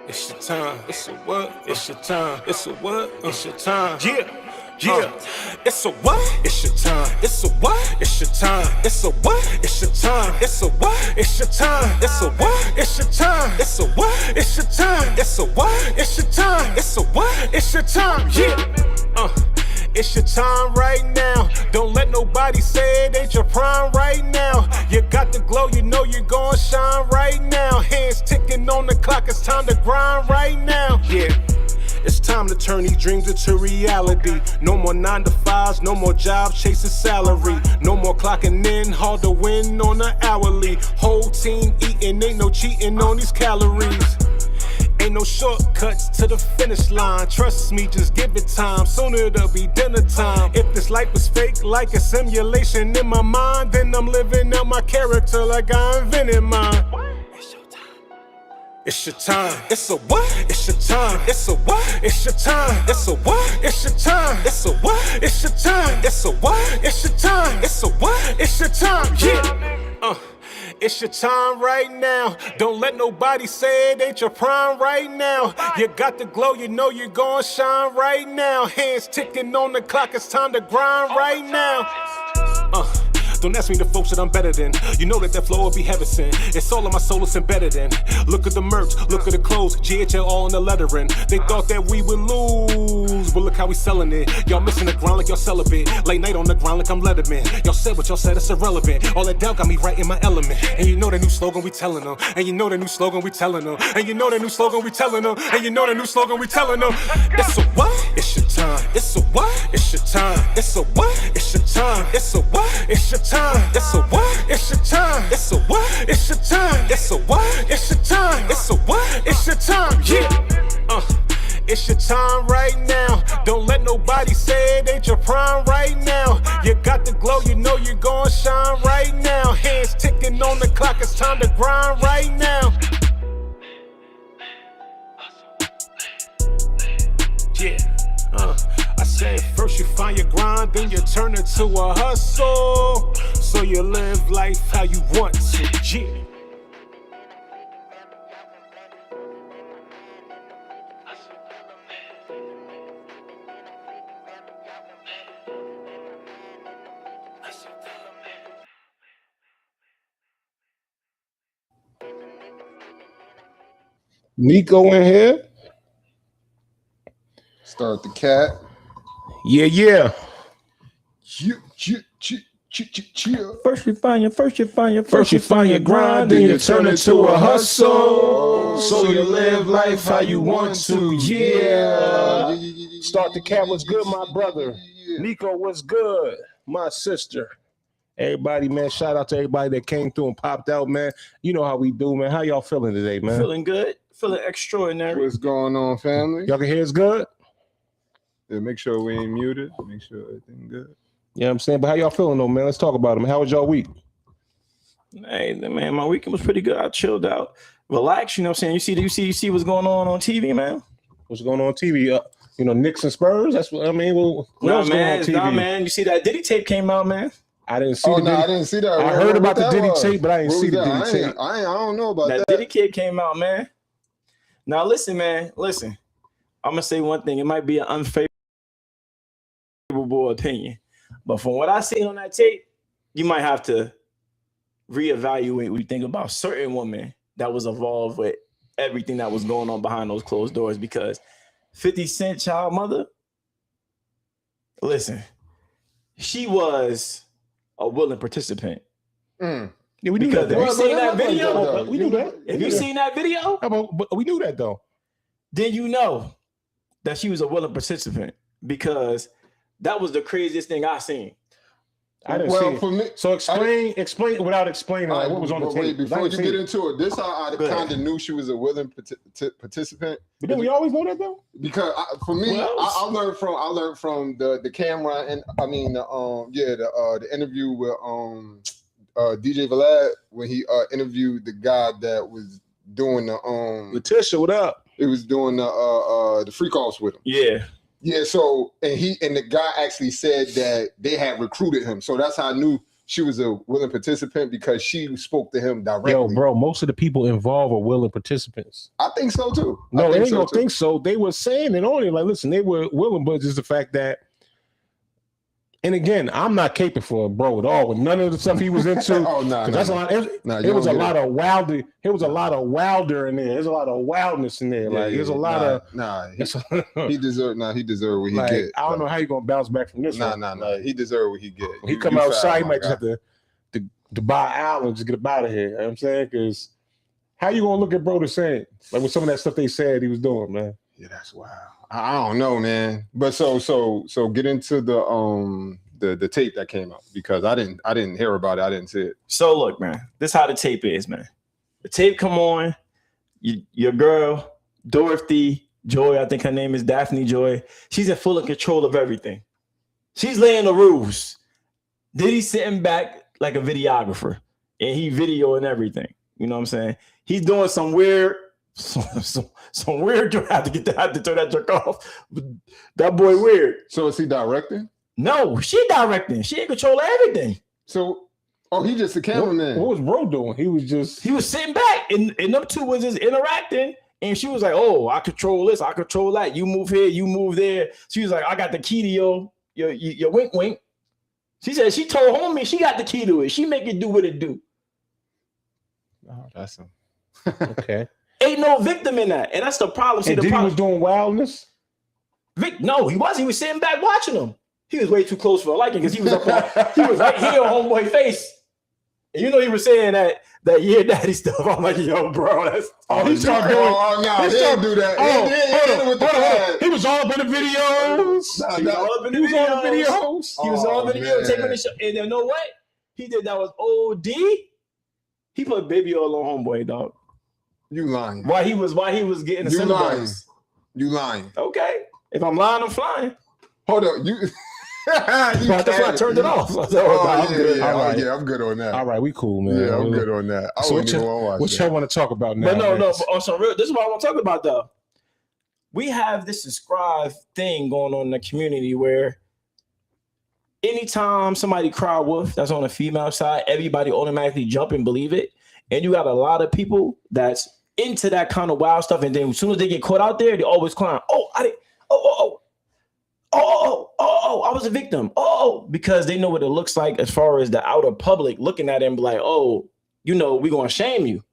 It's your time. It's a what? It's your time. It's a what? It's your time. Yeah. Yeah, it's a what? It's your time. It's a what? It's your time. It's a what? It's your time. It's a what? It's your time. It's a what? It's your time. It's a what? It's your time. It's a what? It's your time. It's a what? It's your time. Yeah. It's your time right now. Don't let nobody say it ain't your prime right now. You got the glow, you know you're gonna shine right now. Hands ticking on the clock, it's time to grind right now. Yeah. It's time to turn these dreams into reality. No more 9 to 5s, no more jobs chasing salary. No more clocking in, hard to win on the hourly. Whole team eating, ain't no cheating on these calories. Ain't no shortcuts to the finish line. Trust me, just give it time. Soon it'll be dinner time. If this life was fake, like a simulation in my mind, then I'm living out my character like I invented mine. It's your time. It's a what? It's your time. It's a what? It's your time. It's a what? It's your time. It's a what? It's your time. It's a what? It's your time. It's a what? It's your time. Yeah. It's your time right now. Don't let nobody say it ain't your prime right now. You got the glow, you know you're gonna shine right now. Hands ticking on the clock, it's time to grind right now. Don't ask me the folks that I'm better than. You know that flow will be heaven sent. It's all of my soul it's embedded in. Look at the merch, look at the clothes, GHL all in the lettering. They thought that we would lose, but look how we selling it. Y'all missing the ground like y'all celibate. Late night on the ground like I'm Letterman. Y'all said what y'all said, it's irrelevant. All that doubt got me right in my element. And you know the new slogan we telling them. And you know the new slogan we telling them. And you know the new slogan we telling them. And you know the new slogan we telling them. It's a what? It's your time. It's a what? It's your time. It's a what? It's your time. It's a what? It's your time. It's a what? It's your time. It's a what? It's your time. It's a what? It's your time. It's a what? It's your time. Yeah. It's your time right now. Don't let nobody say it ain't your prime right now. You got the glow, you know you're gonna shine right now. Hands ticking on the clock, it's time to grind right now. Yeah. I said first you find your grind, then you turn it to a hustle. So you live life how you want to. Yeah. Nico in here. Start the cat. Yeah. First you find your grind, then you turn it to a hustle. So you live life how you want to. Yeah. Start the cat. What's good, my brother? Nico, what's good? My sister. Everybody, man, shout out to everybody that came through and popped out, man. You know how we do, man. How y'all feeling today, man? Feeling good. Feeling extraordinary. What's going on, family? Y'all can hear us good? Yeah, make sure we ain't muted. Make sure everything good. Yeah, I'm saying, but how y'all feeling though, man? Let's talk about them. How was y'all week? Hey, man, my weekend was pretty good. I chilled out, relaxed. You know what I'm saying? You see what's going on TV, man? What's going on TV? You know, Knicks and Spurs. That's what I mean. What else going on TV? Nah, man. You see that Diddy tape came out, man? I didn't see. I didn't see that. I heard about the Diddy tape, but I didn't see the Diddy tape. I don't know about that. That Diddy tape came out, man. Now listen, man. Listen, I'm gonna say one thing. It might be an unfavorable opinion, but from what I see on that tape, you might have to reevaluate what you think about certain women that was involved with everything that was going on behind those closed doors. Because 50 Cent child mother, listen, she was a willing participant. Yeah, we knew that. If you seen that video, we knew that. If you seen that video, but we knew that though. Then you know that she was a willing participant, because that was the craziest thing I seen. I didn't see it. For me, so explain without explaining like what was on the tape. Wait, before you get into it, this how I kind of knew she was a willing participant. But didn't we always know that though? Because for me, I learned from the camera, and I mean the interview with DJ Vlad when he interviewed the guy that was doing the Letitia, what up? It was doing the freak offs with him. Yeah. Yeah, so and the guy actually said that they had recruited him. So that's how I knew she was a willing participant, because she spoke to him directly. Yo, bro, most of the people involved are willing participants. I think so too. No, they ain't gonna think so. They were saying it only like, listen, they were willing, but just the fact that. And again, I'm not caping for a bro at all with none of the stuff he was into. Oh no, that's a lot. It was a lot of wilder. It was a lot of wilder in there. There's a lot of wildness in there. Like there's a lot of. He deserved. He deserved what he get. I don't know how you gonna bounce back from this. Nah. He deserved what he get. When he come outside, he might just have to buy an hour and just get up out of here. You know what I'm saying? Because how you gonna look at bro the same? Like with some of that stuff they said he was doing, man. Yeah, that's wild. I don't know, man. But so get into the tape that came out, because I didn't hear about it. I didn't see it. So look, man, this is how the tape is, man. The tape come on. Your girl Dorothy Joy, I think her name is Daphne Joy. She's in full control of everything. She's laying the rules. Diddy's sitting back like a videographer, and he videoing everything. You know what I'm saying? He's doing some weird. Some weird. I have to turn that jerk off. That boy weird. So is he directing? No, she directing. She in control of everything. So, he just the cameraman. What was bro doing? He was sitting back, and them two was just interacting. And she was like, "Oh, I control this. I control that. You move here. You move there." She was like, "I got the key to your wink wink." She said she told homie she got the key to it. She make it do what it do. Oh, that's him. Okay. Ain't no victim in that, and that's the problem. See, and the problem was doing wildness. No, he wasn't. He was sitting back watching him. He was way too close for a liking, because he was he was right here on homeboy face. And you know he was saying that yeah, daddy stuff. I'm like, yo, bro, that's he started doing. Oh no, he didn't do that. He was all up in the videos. He was all up in the videos. He was all up in the videos taking the show. And you know what? He did that was OD. He put baby all on homeboy, dog. You lying. Why he was getting the symbolics. You lying. Okay. If I'm lying, I'm flying. Hold up. That's why I turned it off. I'm good. I'm good on that. All right, we cool, man. Yeah, I'm good on that. So what y'all want to talk about now? But on some real, this is what I want to talk about though. We have this subscribe thing going on in the community where anytime somebody cry wolf that's on the female side, everybody automatically jump and believe it. And you got a lot of people that's into that kind of wild stuff, and then as soon as they get caught out there, they always climb. I was a victim. Because they know what it looks like as far as the outer public looking at it and be like, we're going to shame you.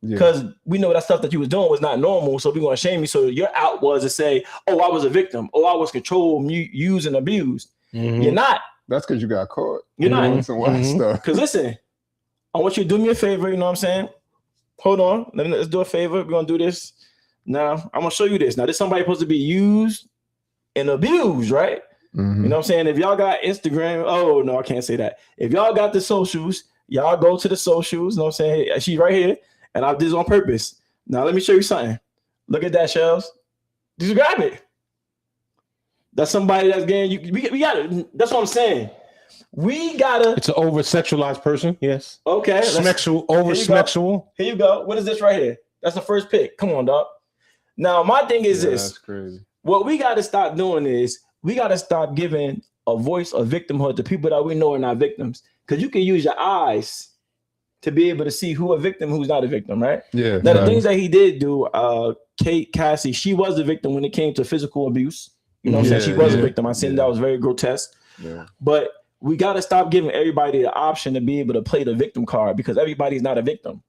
Because we know that stuff that you was doing was not normal, so we're going to shame you. So your out was to say, I was a victim. I was controlled, used, and abused. Mm-hmm. You're not. That's because you got caught. You're not. Some wild stuff. Because listen, I want you to do me a favor, you know what I'm saying? Hold on. Let's do a favor. We're going to do this. Now, I'm going to show you this. Now, this somebody supposed to be used and abused, right? Mm-hmm. You know what I'm saying? If y'all got Instagram, oh, no, I can't say that. If y'all got the socials, y'all go to the socials. You know what I'm saying? Hey, she's right here. And I did this on purpose. Now, let me show you something. Look at that, Shells. Just grab it. That's somebody that's getting you. We got it. That's what I'm saying. We gotta. It's an over-sexualized person. Yes. Okay. Over-sexual. Here you go. What is this right here? That's the first pick. Come on, dog. Now, my thing is this. That's crazy. What we got to stop doing is we got to stop giving a voice of victimhood to people that we know are not victims. Because you can use your eyes to be able to see who a victim, who's not a victim, right? Yeah. Now, the things that he did do, Kate Cassie, she was a victim when it came to physical abuse. You know what I'm saying? She was a victim. I seen that was very grotesque. Yeah. But we got to stop giving everybody the option to be able to play the victim card, because everybody's not a victim.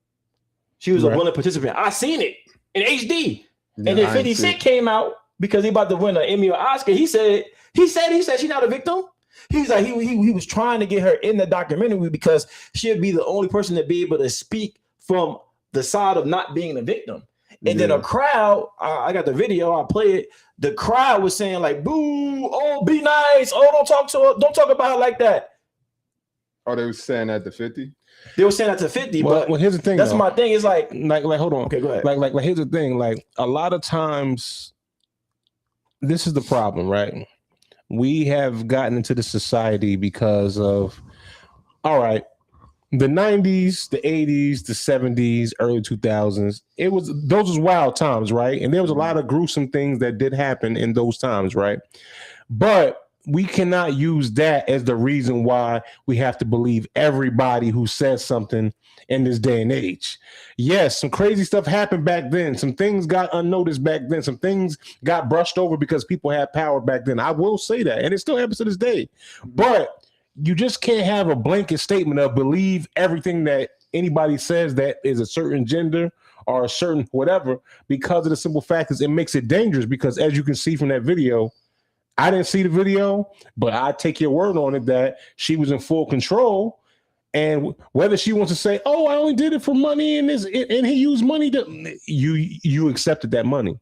She was a willing participant. I seen it in HD. Yeah, and then 50 Cent came out because he about to win an Emmy or Oscar. He said she's not a victim. He's like, he was trying to get her in the documentary because she'd be the only person to be able to speak from the side of not being a victim. And then a crowd, I got the video, I play it. The crowd was saying like, boo, be nice. Don't talk about her like that. Oh, they were saying that to 50? They were saying that to 50, but here's the thing. That's my thing. It's like hold on. Okay, go ahead. Like here's the thing. Like a lot of times, this is the problem, right? We have gotten into the society because of, all right, the 90s, the 80s, the 70s, early 2000s, those was wild times, right? And there was a lot of gruesome things that did happen in those times, right? But we cannot use that as the reason why we have to believe everybody who says something in this day and age. Yes, some crazy stuff happened back then. Some things got unnoticed back then. Some things got brushed over because people had power back then. I will say that. And it still happens to this day. But you just can't have a blanket statement of believe everything that anybody says that is a certain gender or a certain whatever, because of the simple fact is it makes it dangerous. Because as you can see from that video, I didn't see the video, but I take your word on it that she was in full control. And whether she wants to say, "Oh, I only did it for money," and he used money to you accepted that money.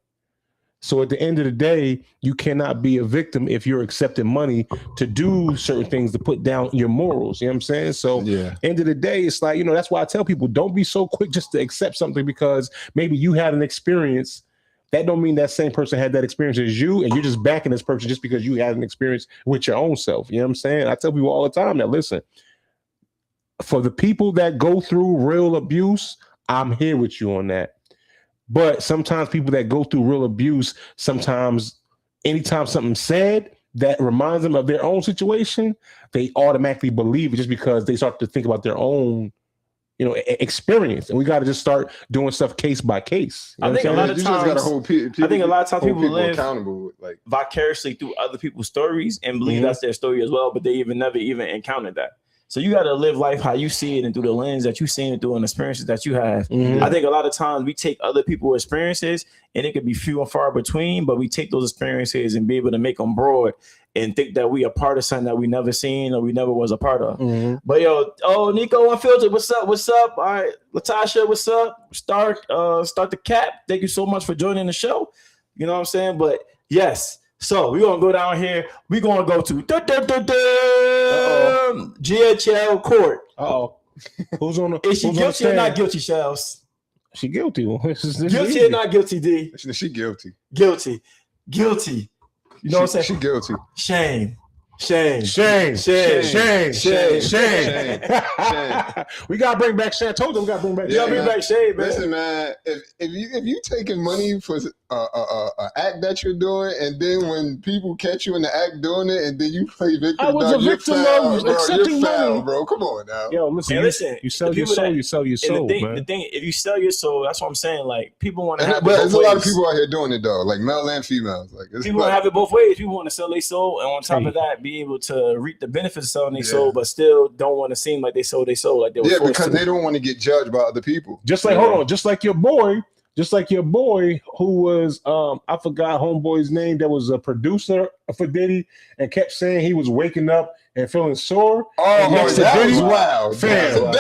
So at the end of the day, you cannot be a victim if you're accepting money to do certain things to put down your morals. You know what I'm saying? So end of the day, it's like, that's why I tell people, don't be so quick just to accept something because maybe you had an experience. That don't mean that same person had that experience as you, and you're just backing this person just because you had an experience with your own self. You know what I'm saying? I tell people all the time that, listen, for the people that go through real abuse, I'm here with you on that. But sometimes people that go through real abuse, sometimes anytime something's said that reminds them of their own situation, they automatically believe it just because they start to think about their own experience. And we got to just start doing stuff case by case. I think a lot of times people live accountable, like vicariously through other people's stories and believe that's their story as well, but they never even encountered that. So you got to live life how you see it and through the lens that you seen it through and experiences that you have. I think a lot of times we take other people's experiences and it could be few and far between, but we take those experiences and be able to make them broad and think that we are part of something that we never seen or we never was a part of. But Nico Unfiltered, what's up? All right, Latasha, what's up? Start the cap. Thank you so much for joining the show. You know what I'm saying? But yes. So we're going to go down here. We're going to go to GHL court. Who's on the Is she guilty or not guilty, Shells? She guilty. Guilty or not guilty, D? She guilty. Guilty. You know what I'm saying? She guilty. Shame. We gotta bring back Shane. I told them we gotta bring back. Shane, man. Listen, man. If you taking money for a act that you're doing, and then when people catch you in the act doing it, and then you play victim, I was a victim of accepting money, bro. Come on now. Yo, listen. You sell your soul. You sell your soul, man. The thing, if you sell your soul, that's what I'm saying. Like people want to have. But there's a lot of people out here doing it though, like male and females. Like people want to have it both ways. People want to sell their soul, and on top of that, be able to reap the benefits of selling their soul, but still don't want to seem like they sold their soul, like they were forced because they don't want to get judged by other people. Just like hold on, just like your boy who was I forgot homeboy's name, that was a producer for Diddy and kept saying he was waking up and feeling sore. That was wild. Fam.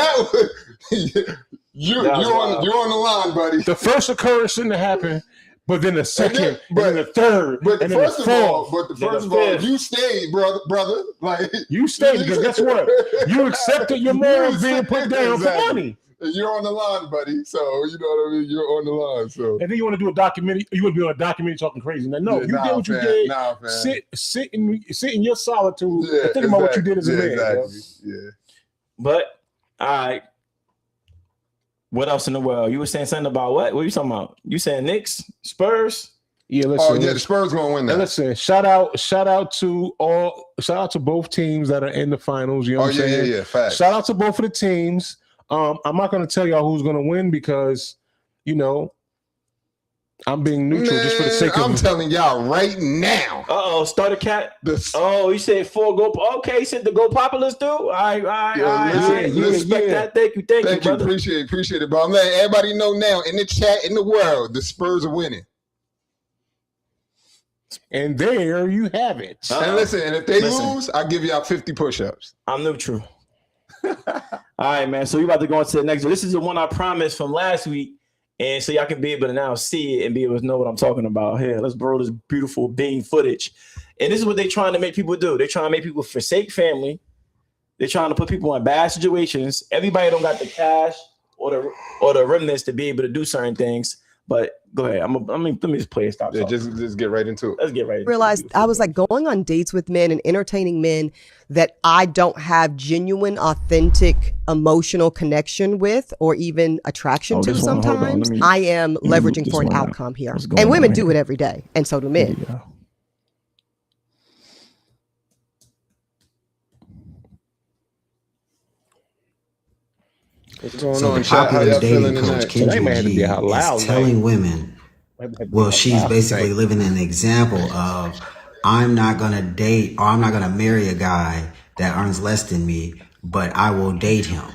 You're on the line, buddy. The first occurrence shouldn't have happened. But then the second, then the third, but and then first the of fourth. all, you stayed, brother. Like you stayed because guess what? You accepted your morals being put down for money. You're on the line, buddy. So you know what I mean. You're on the line. So and then you want to do a documentary. You want to be on a documentary talking crazy. Now, no, you did what you did. Sit in your solitude and think about what you did as a man. Exactly. Yeah. But all right. What else in the world? You were saying something about what? What are you talking about? You saying Knicks, Spurs? Yeah, listen. The Spurs gonna win that. Listen, shout out to both teams that are in the finals. You know what I'm saying? Yeah. Facts. Shout out to both of the teams. I'm not gonna tell y'all who's gonna win because I'm being neutral just for the sake of. I'm telling y'all right now. Start a cat. You said 4 go. Okay, you said the go Populous do. All right. You respect that. Thank you, brother. Appreciate it, bro. I'm letting everybody know now in the chat, in the world, the Spurs are winning. And there you have it. And listen, and if they lose, I'll give y'all 50 push-ups. I'm neutral. All right, man. So we about to go into the next one. This is the one I promised from last week. And so y'all can be able to now see it and be able to know what I'm talking about. Here, let's borrow this beautiful Bean footage. And this is what they're trying to make people do. They're trying to make people forsake family. They're trying to put people in bad situations. Everybody don't got the cash or the remnants to be able to do certain things. But Go ahead. Let me just play it. Stop. Yeah, just get right into it. Let's get right into Realized I was like going on dates with men and entertaining men that I don't have genuine, authentic, emotional connection with or even attraction to sometimes. I am leveraging for an outcome here. And women do it every day. And so do men. What's going So on, the chat? How popular y'all feeling dating coach, tonight? Kendra G, is telling women, well, she's basically living an example of, I'm not going to date or I'm not going to marry a guy that earns less than me, but I will date him.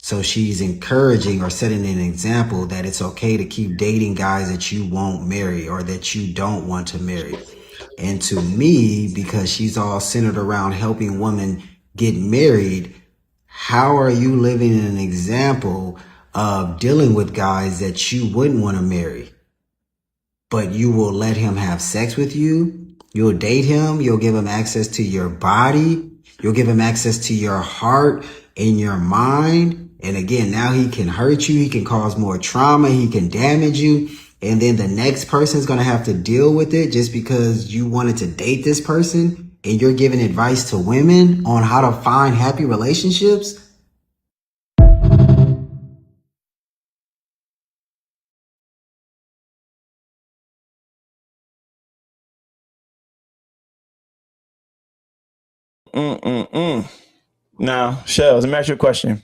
So she's encouraging or setting an example that it's okay to keep dating guys that you won't marry or that you don't want to marry. And to me, because she's all centered around helping women get married, how are you living an example of dealing with guys that you wouldn't want to marry, but you will let him have sex with you? You'll date him. You'll give him access to your body. You'll give him access to your heart and your mind. And again, now he can hurt you. He can cause more trauma. He can damage you. And then the next person is going to have to deal with it just because you wanted to date this person and you're giving advice to women on how to find happy relationships. Now, Shells, let me ask you a question.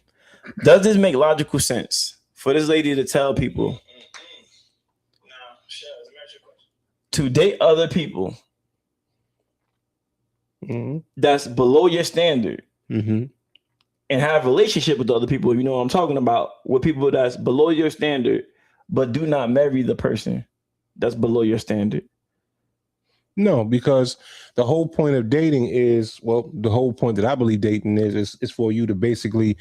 Does this make logical sense for this lady to tell people to date other people that's below your standard and have a relationship with other people, you know what I'm talking about, with people that's below your standard, but do not marry the person that's below your standard? No, because the whole point of dating is, well, the whole point that I believe dating is for you to basically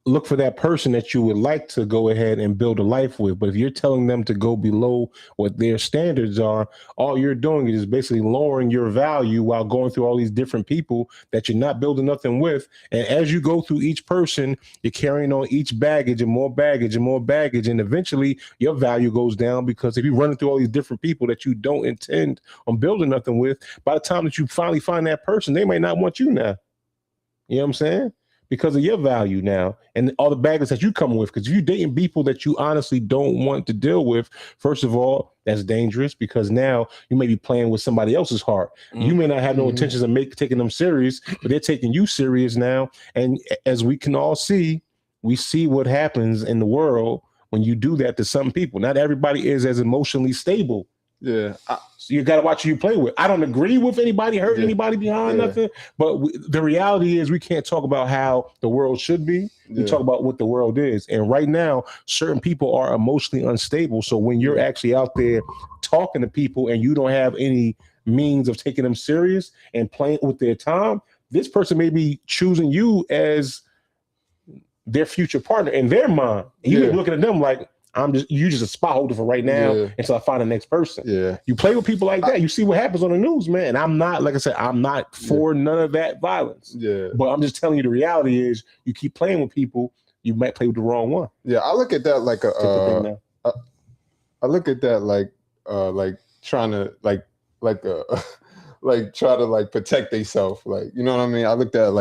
look for that person that you would like to go ahead and build a life with. But if you're telling them to go below what their standards are, all you're doing is basically lowering your value while going through all these different people that you're not building nothing with. And as you go through each person, you're carrying on each baggage and more baggage and more baggage. And eventually your value goes down, because if you're running through all these different people that you don't intend on building nothing with, by the time that you finally find that person, they might not want you now. You know what I'm saying? Because of your value now and all the baggage that you come with. Because if you're dating people that you honestly don't want to deal with, first of all, that's dangerous, because now you may be playing with somebody else's heart. You may not have no intentions of taking them serious, but they're taking you serious now. And as we can all see, we see what happens in the world when you do that to some people. Not everybody is as emotionally stable. Yeah. So you got to watch who you play with. I don't agree with anybody hurting anybody behind nothing, but the reality is we can't talk about how the world should be. We talk about what the world is. And right now, certain people are emotionally unstable. So when you're actually out there talking to people and you don't have any means of taking them serious and playing with their time, this person may be choosing you as their future partner in their mind. You may be looking at them like, you just a spot holder for right now until I find the next person. Yeah. You play with people like that, you see what happens on the news, man. And I'm not, like I said, I'm not for none of that violence. Yeah. But I'm just telling you the reality is you keep playing with people, you might play with the wrong one. Yeah, I look at that like I look at that like trying to like try to like protect themselves. Like, you know what I mean? I looked at it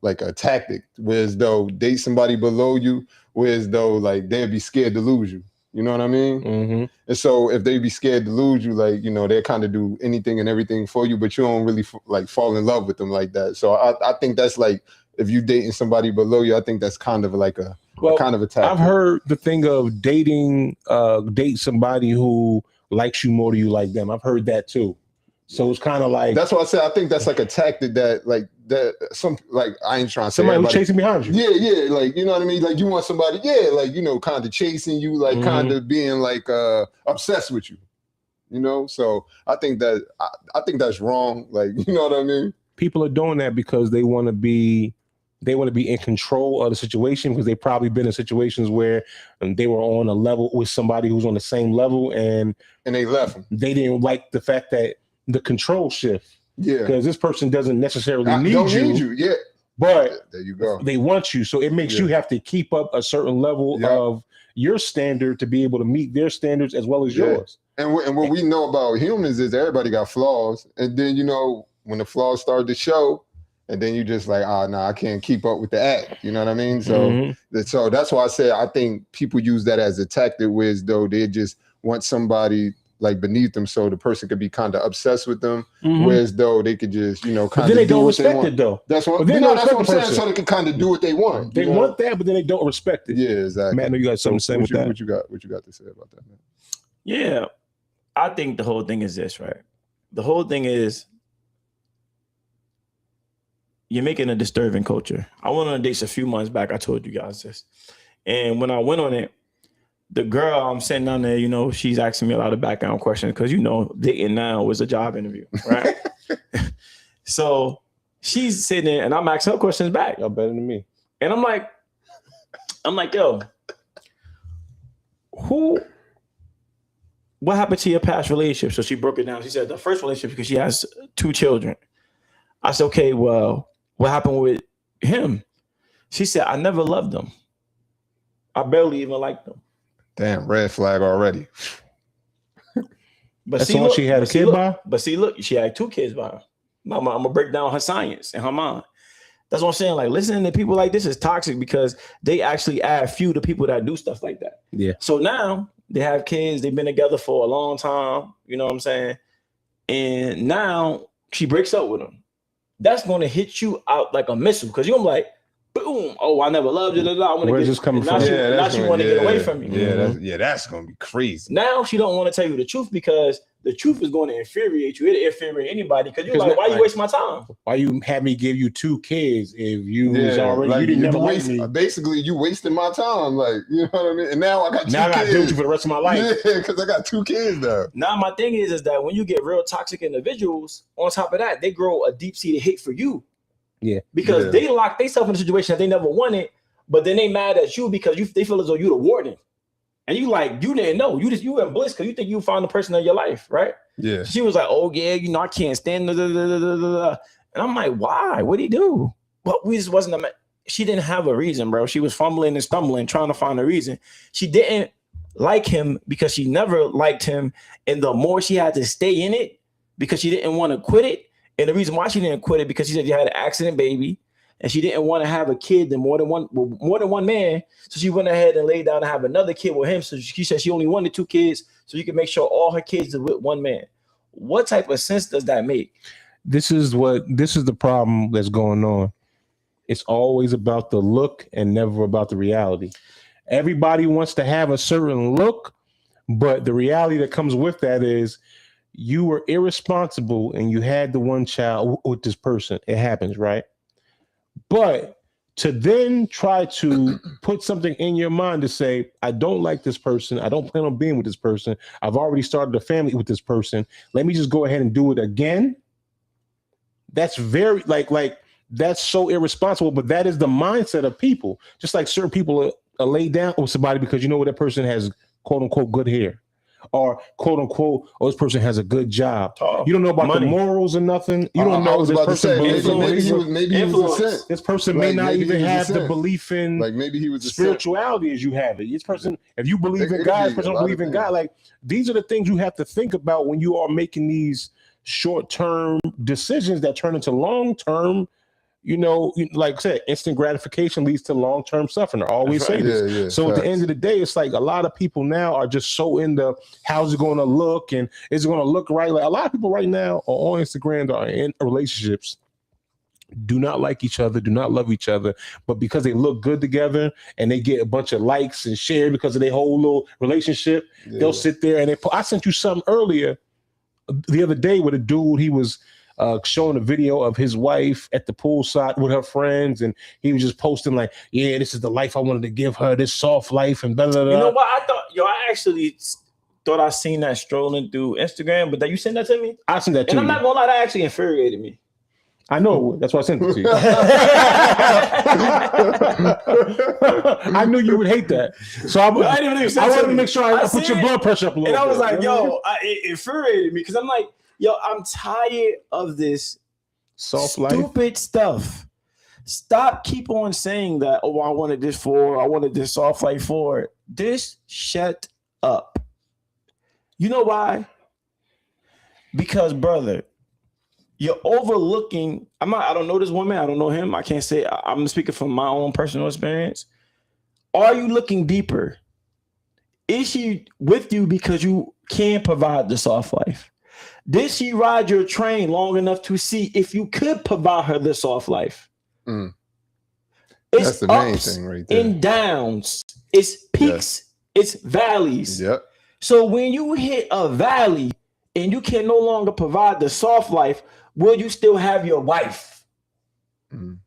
like a tactic, whereas though date somebody below you, whereas though like they'd be scared to lose you. You know what I mean? And so if they be scared to lose you, like, you know, they kind of do anything and everything for you, but you don't really like fall in love with them like that. So I think that's like, if you dating somebody below you, I think that's kind of like a kind of a tactic. I've heard the thing of date somebody who likes you more than you like them. I've heard that too. So it's kind of like, that's why I said I think that's like a tactic that some, like, I ain't trying to say somebody who's chasing behind you. Yeah, like, you know what I mean? Like, you want somebody, like, you know, kind of chasing you, like kind of being like obsessed with you, you know? So I think that's wrong. Like, you know what I mean? People are doing that because they want to be in control of the situation, because they've probably been in situations where they were on a level with somebody who's on the same level and they left them. They didn't like the fact that the control shift. Yeah. Because this person doesn't necessarily need you. Yeah. But there you go. They want you. So it makes you have to keep up a certain level of your standard to be able to meet their standards as well as yours. And what we know about humans is everybody got flaws. And then, you know, when the flaws start to show, and then you just like, I can't keep up with the act. You know what I mean? So, so that's why I say I think people use that as a tactic, whereas though they just want somebody like beneath them, so the person could be kind of obsessed with them, whereas though they could just, you know, kind of. Then they don't respect it though. That's what. That's what I'm saying. So they can kind of do what they want. They want that, but then they don't respect it. Yeah, exactly. Matt, I know you got something to say with that. What you got to say about that, man? Yeah, I think the whole thing is this, right? The whole thing is you're making a disturbing culture. I went on a date a few months back. I told you guys this, and when I went on it, the girl I'm sitting down there, you know, she's asking me a lot of background questions because, you know, dating now was a job interview, right? So she's sitting there and I'm asking her questions back. Y'all better than me. And I'm like, yo, what happened to your past relationship? So she broke it down. She said the first relationship because she has 2 children. I said, okay, well, what happened with him? She said, I never loved him. I barely even liked him. Damn, red flag already. But that's all she had a kid by? But see, look, she had 2 kids by her. I'm gonna break down her science and her mind. That's what I'm saying. Like, listening to people like this is toxic because they actually add fuel to people that do stuff like that. Yeah. So now they have kids, they've been together for a long time, you know what I'm saying? And now she breaks up with him. That's gonna hit you out like a missile because you're like, boom! Oh, I never loved you. Where's this coming from? Now she want to get away from you. That's gonna be crazy. Now she don't want to tell you the truth because the truth is going to infuriate you. It'll infuriate anybody because you're like, why you waste my time? Why you had me give you 2 kids if you was already like, you didn't never waste me? Basically, you wasted my time. Like, you know what I mean? And now I got 2 kids. Now I got to deal with you for the rest of my life. Yeah, because I got 2 kids now. Now my thing is that when you get real toxic individuals, on top of that, they grow a deep-seated hate for you. Yeah, because they lock themselves in a situation that they never wanted, but then they mad at you because they feel as though you the warden, and you like you didn't know you in bliss because you think you found the person of your life, right? Yeah. She was like, oh yeah, you know I can't stand, and I'm like, why? What did he do? Well, we just wasn't. She didn't have a reason, bro. She was fumbling and stumbling, trying to find a reason. She didn't like him because she never liked him, and the more she had to stay in it because she didn't want to quit it. And the reason why she didn't quit it because she said you had an accident baby and she didn't want to have a kid with more than one man. So she went ahead and laid down to have another kid with him. So she said she only wanted 2 kids so you can make sure all her kids are with one man. What type of sense does that make? This is the problem that's going on. It's always about the look and never about the reality. Everybody wants to have a certain look, but the reality that comes with that is you were irresponsible and you had the 1 child with this person. It happens, right? But to then try to put something in your mind to say, I don't like this person. I don't plan on being with this person. I've already started a family with this person. Let me just go ahead and do it again. That's very like that's so irresponsible, but that is the mindset of people. Just like certain people are laid down with somebody because you know that person has quote unquote good hair. Or quote unquote, oh, this person has a good job. You don't know about the morals or nothing. You don't know this person. This person may not even have the belief in like maybe he was spirituality as you have it. This person, if you believe in God, this person don't believe in God. Like these are the things you have to think about when you are making these short-term decisions that turn into long-term. You know, like I said, instant gratification leads to long-term suffering. I always say this. Yeah, so at the end of the day, it's like a lot of people now are just so into how's it going to look and is it going to look right? Like a lot of people right now are on Instagram, are in relationships, do not like each other, do not love each other, but because they look good together and they get a bunch of likes and share because of their whole little relationship, they'll sit there and I sent you something earlier the other day with a dude, he was showing a video of his wife at the poolside with her friends, and he was just posting like, "Yeah, this is the life I wanted to give her, this soft life," and blah blah blah. You know what? I actually thought I seen that strolling through Instagram, but that you sent that to me. I sent that to you. And I'm not gonna lie, that actually infuriated me. I know. That's why I sent it to you. I knew you would hate that. So I wanted to make sure I put your blood pressure up a little bit. And I was like, yo, it infuriated me because I'm like, yo, I'm tired of this stupid stuff. Stop keep on saying that, oh, I wanted this soft life for it. This shut up. You know why? Because, brother, you're overlooking. I don't know this woman. I don't know him. I can't say. I'm speaking from my own personal experience. Are you looking deeper? Is she with you because you can provide the soft life? Did she ride your train long enough to see if you could provide her the soft life? Mm. It's That's the main ups thing right there. and downs. It's peaks. It's valleys. Yep. So when you hit a valley and you can no longer provide the soft life, will you still have your wife? Mm.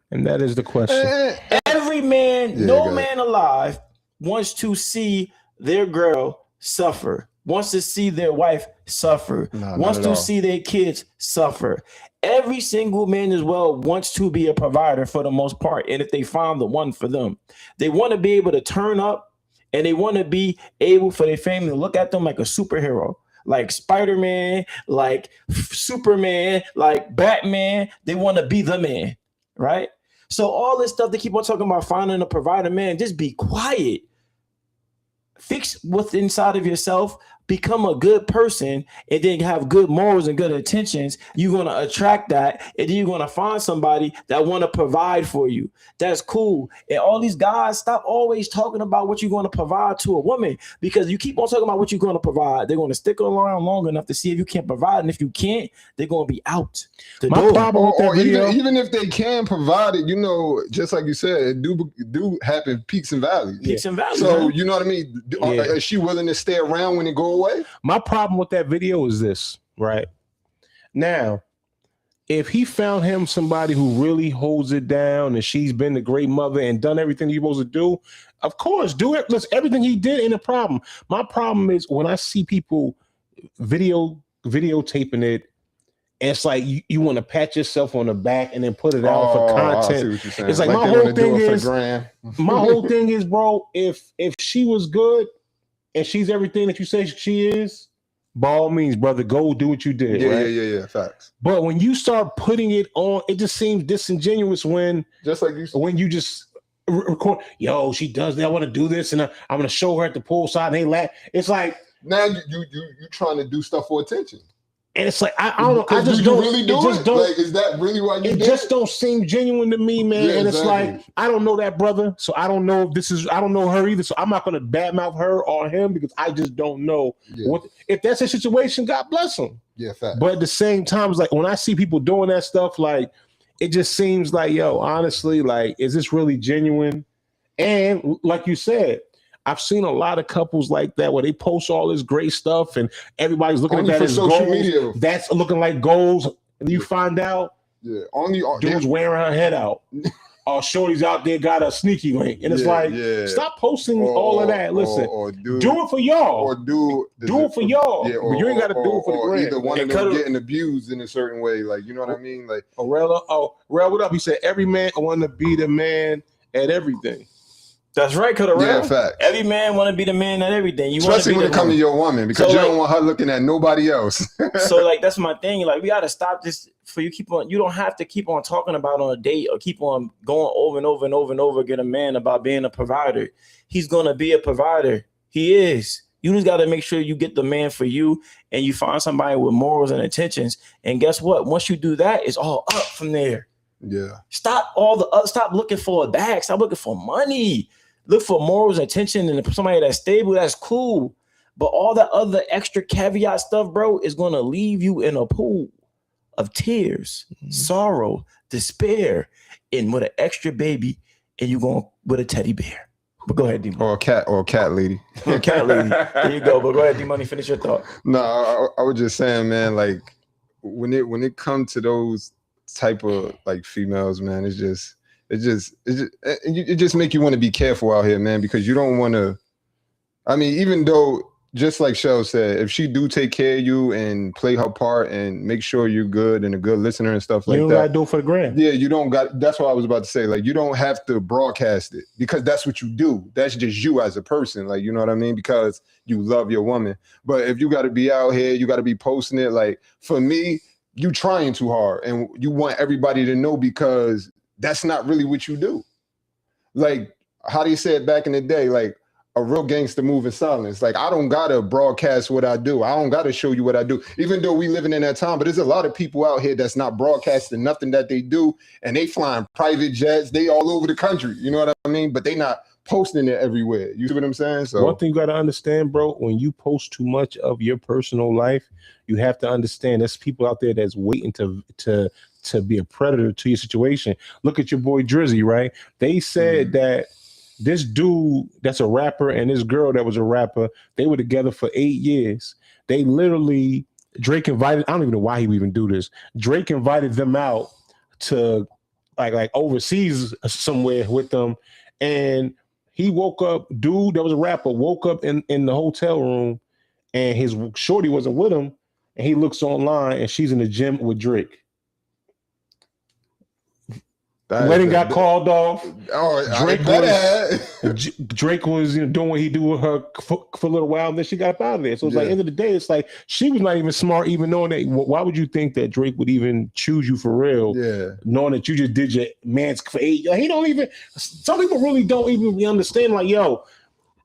And that is the question. Every man, man alive wants to see their girl suffer, wants to see their wife suffer, wants to see their kids suffer. Every single man as well wants to be a provider for the most part. And if they find the one for them, they want to be able to turn up and they want to be able for their family to look at them like a superhero, like Spider-Man, like Superman, like Batman. They want to be the man, right? So all this stuff they keep on talking about finding a provider, man, just be quiet. Fix what's inside of yourself. Become a good person and then have good morals and good intentions. You're going to attract that, and then you're going to find somebody that want to provide for you. That's cool. And all these guys, stop always talking about what you're going to provide to a woman, because you keep on talking about what you're going to provide. They're going to stick around long enough to see if you can't provide, and if you can't, they're going to be out the door. Problem with that video, even if they can provide it, you know, just like you said, it do happen peaks and valleys. Peaks and valleys. So you know what I mean? Is she willing to stay around when it go away? My problem with that video is this, right? Now, if he found him somebody who really holds it down and she's been the great mother and done everything you're supposed to do, of course, do it. Listen, everything he did ain't a problem. My problem is when I see people videotaping it, and it's like you want to pat yourself on the back and then put it out for content. It's like my whole thing is, bro, if she was good and she's everything that you say she is, by all means, brother, go do what you did. Yeah. Facts. But when you start putting it on, it just seems disingenuous when you just record, yo, she does that. I want to do this, and I'm going to show her at the poolside, and they laugh. It's like now you trying to do stuff for attention. And it's like I don't know. I just don't really do it. Like, is that really why you? It just don't seem genuine to me, man. Yeah, and exactly. It's like I don't know that brother, so I don't know if this is. I don't know her either, so I'm not going to badmouth her or him because I just don't know what. If that's a situation, God bless him. Yeah, fact. But at the same time, it's like when I see people doing that stuff, like it just seems like, yo, honestly, like, is this really genuine? And like you said, I've seen a lot of couples like that where they post all this great stuff and everybody's looking at that as social media. That's looking like goals. And you find out, dude's wearing her head out. Shorty's out there got a sneaky link. And it's stop posting all of that. Listen, do it for y'all. Or do it for y'all. Yeah, but you ain't got to do it for the brand. Either one of them getting abused in a certain way. Like, you know what I mean? Like, Rel, what up? He said, every man want to be the man at everything. That's right, yeah, fact. Every man want to be the man at everything. Especially when it comes to your woman, because you don't want her looking at nobody else. So, like, that's my thing. Like, we got to stop this. You don't have to keep on talking about on a date or keep on going over and over and over and over again a man about being a provider. He's going to be a provider. He is. You just got to make sure you get the man for you and you find somebody with morals and intentions. And guess what? Once you do that, it's all up from there. Yeah. Stop looking for a bag. Stop looking for money. Look for morals, attention, and somebody that's stable, that's cool. But all that other extra caveat stuff, bro, is going to leave you in a pool of tears, sorrow, despair, and with an extra baby, and you're going with a teddy bear. But go ahead, D. Or a cat lady. Or a cat lady. There you go. But go ahead, D Money, finish your thought. No, I was just saying, man, like when it comes to those type of like females, man, it just make you want to be careful out here, man, because you don't want to. I mean, even though, just like Shell said, if she do take care of you and play her part and make sure you're good and a good listener and stuff like that, you don't gotta do it for the gram. Yeah, you don't got. That's what I was about to say. Like, you don't have to broadcast it because that's what you do. That's just you as a person. Like, you know what I mean? Because you love your woman. But if you got to be out here, you got to be posting it. Like, for me, you trying too hard and you want everybody to know because that's not really what you do. Like, how do you say it back in the day? Like a real gangster move in silence. Like I don't gotta broadcast what I do. I don't gotta show you what I do. Even though we living in that time, but there's a lot of people out here that's not broadcasting nothing that they do, and they flying private jets. They all over the country. You know what I mean? But they not posting it everywhere. You see what I'm saying? So one thing you gotta understand, bro, when you post too much of your personal life, you have to understand there's people out there that's waiting to be a predator to your situation. Look at your boy Drizzy, right? They said that this dude that's a rapper and this girl that was a rapper, they were together for 8 years. They literally, Drake invited, I don't even know why he would even do this. Drake invited them out to like overseas somewhere with them. And he woke up, dude that was a rapper, woke up in the hotel room and his shorty wasn't with him. And he looks online and she's in the gym with Drake. Wedding got called off. Drake was doing what he do with her for a little while, and then she got up out of there. So it's like, end of the day, it's like she was not even smart, even knowing that. Why would you think that Drake would even choose you for real? Yeah, knowing that you just did your man's for 8 years. He don't even. Some people really don't even understand. Like, yo,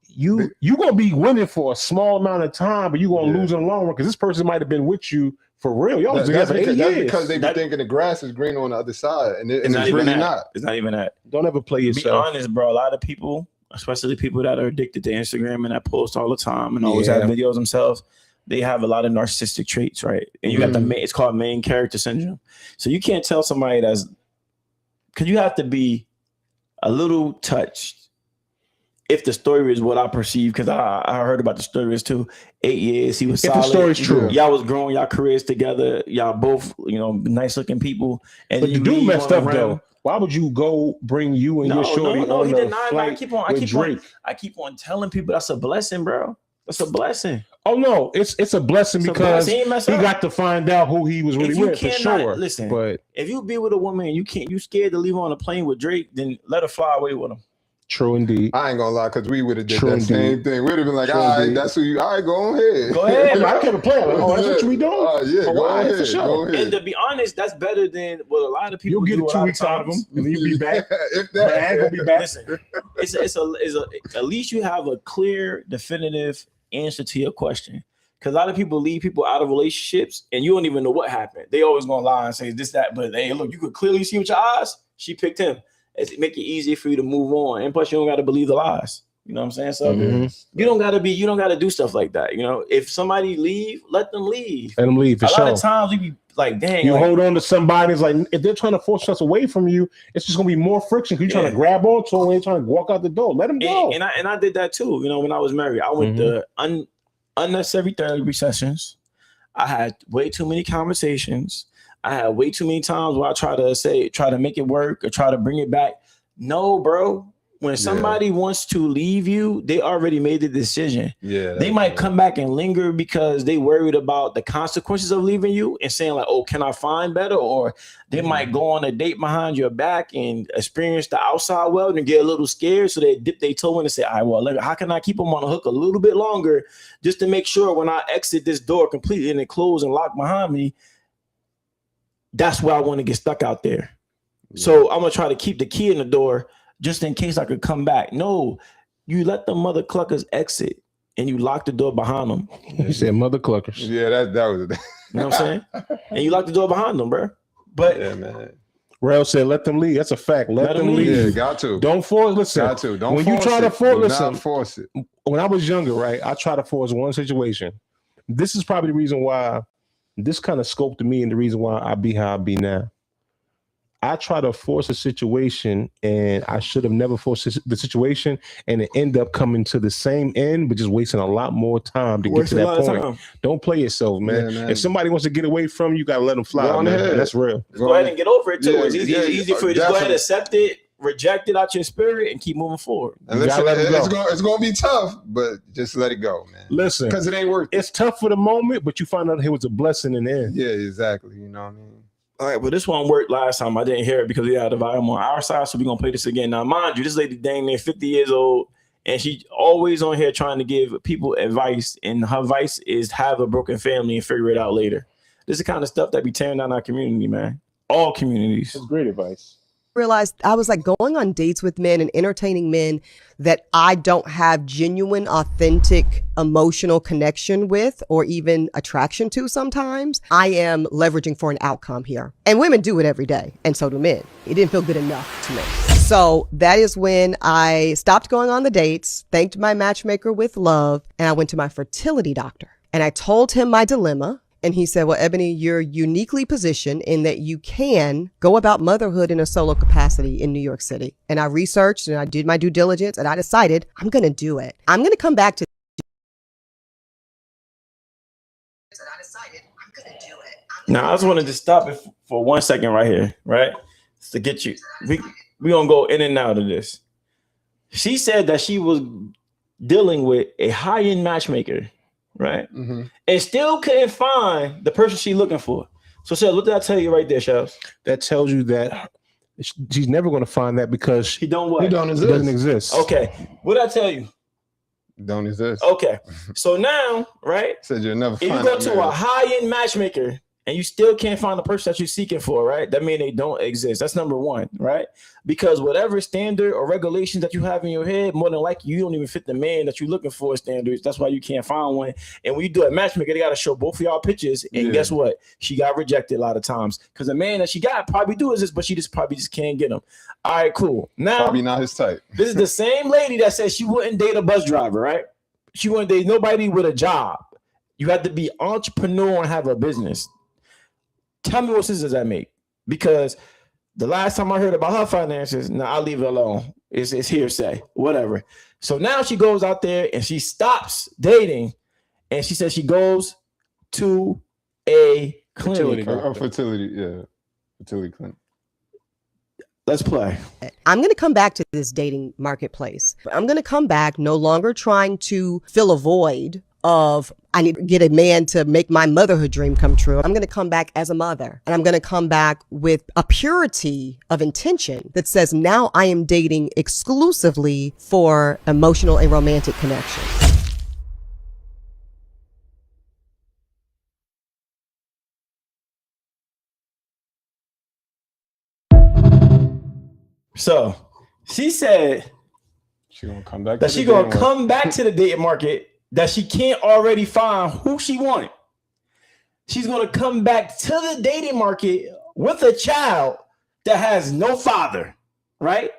you gonna be winning for a small amount of time, but you gonna lose in the long run because this person might have been with you. For real, y'all was together for 8 years. That's because they be thinking the grass is green on the other side, and it's really not. It's not even that. Don't ever play yourself. Be honest, bro. A lot of people, especially people that are addicted to Instagram and that post all the time and always have videos themselves, they have a lot of narcissistic traits, right? And you got it's called main character syndrome. So you can't tell somebody because you have to be a little touched. If the story is what I perceive, because I heard about the stories too. 8 years, he was solid. If the story's true, y'all was growing y'all careers together. Y'all both, nice looking people. And but the dude messed up though. Why would you go bring you and your shorty on the flight with Drake? I keep on telling people that's a blessing, bro. That's a blessing. Oh no, it's a blessing because he got to find out who he was really with for sure. Listen, but if you be with a woman and you scared to leave her on a plane with Drake, then let her fly away with him. True indeed. I ain't gonna lie, because we would have did that same thing. We'd have been like, all right, that's who you. All right, go ahead. Go ahead. I kept playing. Like, that's what you be doing. Go ahead. For sure. Go ahead. And to be honest, that's better than what a lot of people do. You'll get 2 weeks out of them, and then you'll be back. If that, gonna be back. Listen, at least you have a clear, definitive answer to your question. Because a lot of people leave people out of relationships, and you don't even know what happened. They always gonna lie and say this, that, but hey, look, you could clearly see with your eyes. She picked him. It make it easier for you to move on, and plus you don't got to believe the lies. You know what I'm saying? So you don't got to do stuff like that. If somebody leave, let them leave. Let them leave. For a lot of times you be like, dang, you hold on to somebody. It's like if they're trying to force us away from you, it's just gonna be more friction. Because you're trying to grab onto them when you're trying to walk out the door. Let them go. And I did that too. when I was married, I went to unnecessary therapy sessions. I had way too many conversations. I had way too many times where I try to make it work or try to bring it back. No, bro. When somebody wants to leave you, they already made the decision. Yeah, they might come back and linger because they worried about the consequences of leaving you and saying like, "Oh, can I find better?" Or they might go on a date behind your back and experience the outside world and get a little scared, so they dip their toe in and say, "All right, well, how can I keep them on the hook a little bit longer just to make sure when I exit this door completely and it closed and locked behind me, that's where I want to get stuck out there." Yeah. So I'm gonna try to keep the key in the door just in case I could come back. No, you let the mother cluckers exit and you lock the door behind them. You said mother cluckers. Yeah, that was it. You know what I'm saying? And you lock the door behind them, bro. But yeah, man. Rail said, "Let them leave." That's a fact. Let them leave. Yeah, got to. Don't force. Listen. Got to. Don't. When force you try to force, listen. Not force it. When I was younger, right, I tried to force one situation. This is probably the reason why this kind of scoped me, and the reason why I be how I be now. I try to force a situation, and I should have never forced the situation, and it end up coming to the same end, but just wasting a lot more time to get to that point. Don't play yourself, man. Yeah, man. If somebody wants to get away from you, you gotta let them fly, man. That's real. Go ahead and get over it too. It's easy for you to go ahead and accept it, reject it out your spirit, and keep moving forward. And listen, it's gonna be tough, but just let it go, man. Listen, because it ain't worth it. It's tough for the moment, but you find out it was a blessing in the end. Yeah, exactly. You know what I mean? All right, well, this one worked last time. I didn't hear it because we had the volume on our side, so we're going to play this again. Now, mind you, this lady dang near 50 years old, and she always on here trying to give people advice, and her advice is have a broken family and figure it out later. This is the kind of stuff that be tearing down our community, man. All communities. It's great advice. realized I was like going on dates with men and entertaining men that I don't have genuine, authentic, emotional connection with or even attraction to sometimes. I am leveraging for an outcome here. And women do it every day, and so do men. It didn't feel good enough to me. So that is when I stopped going on the dates, thanked my matchmaker with love, and I went to my fertility doctor. And I told him my dilemma. And he said, well, Ebony, you're uniquely positioned in that you can go about motherhood in a solo capacity in New York City. And I researched and I did my due diligence and I decided I'm going to do it. I'm going to come back to. And I decided I'm going to do it. Now, I just wanted to stop it for 1 second right here, right? To get you. We're going to go in and out of this. She said that she was dealing with a high-end matchmaker, right? Mm-hmm. And still couldn't find the person she's looking for. So, Shell, what did I tell you right there, Shell? That tells you that she's never going to find that because he don't what? He don't exist. It doesn't exist. Okay. What did I tell you? Don't exist. Okay. So now, right? Said you'll never if find you go to a high-end matchmaker and you still can't find the person that you're seeking for, right? That means they don't exist. That's number one, right? Because whatever standard or regulations that you have in your head, more than likely you don't even fit the man that you're looking for standards. That's why you can't find one. And when you do a matchmaker, they got to show both of y'all pictures. And guess what? She got rejected a lot of times because the man that she got probably do exist, but she just probably just can't get him. All right, cool. Now, probably not his type. This is the same lady that said she wouldn't date a bus driver, right? She wouldn't date nobody with a job. You have to be entrepreneur and have a business. Tell me what sense does that make? Because the last time I heard about her finances, now I'll leave it alone. It's hearsay, whatever. So now she goes out there and she stops dating, and she says she goes to a clinic. Fertility clinic. Let's play. I'm going to come back to this dating marketplace. I'm going to come back no longer trying to fill a void of I need to get a man to make my motherhood dream come true. I'm going to come back as a mother, and I'm going to come back with a purity of intention that says now I am dating exclusively for emotional and romantic connection. So she said she's going to come back. That she's going to come back to the dating market that she can't already find who she wanted. She's going to come back to the dating market with a child that has no father, right?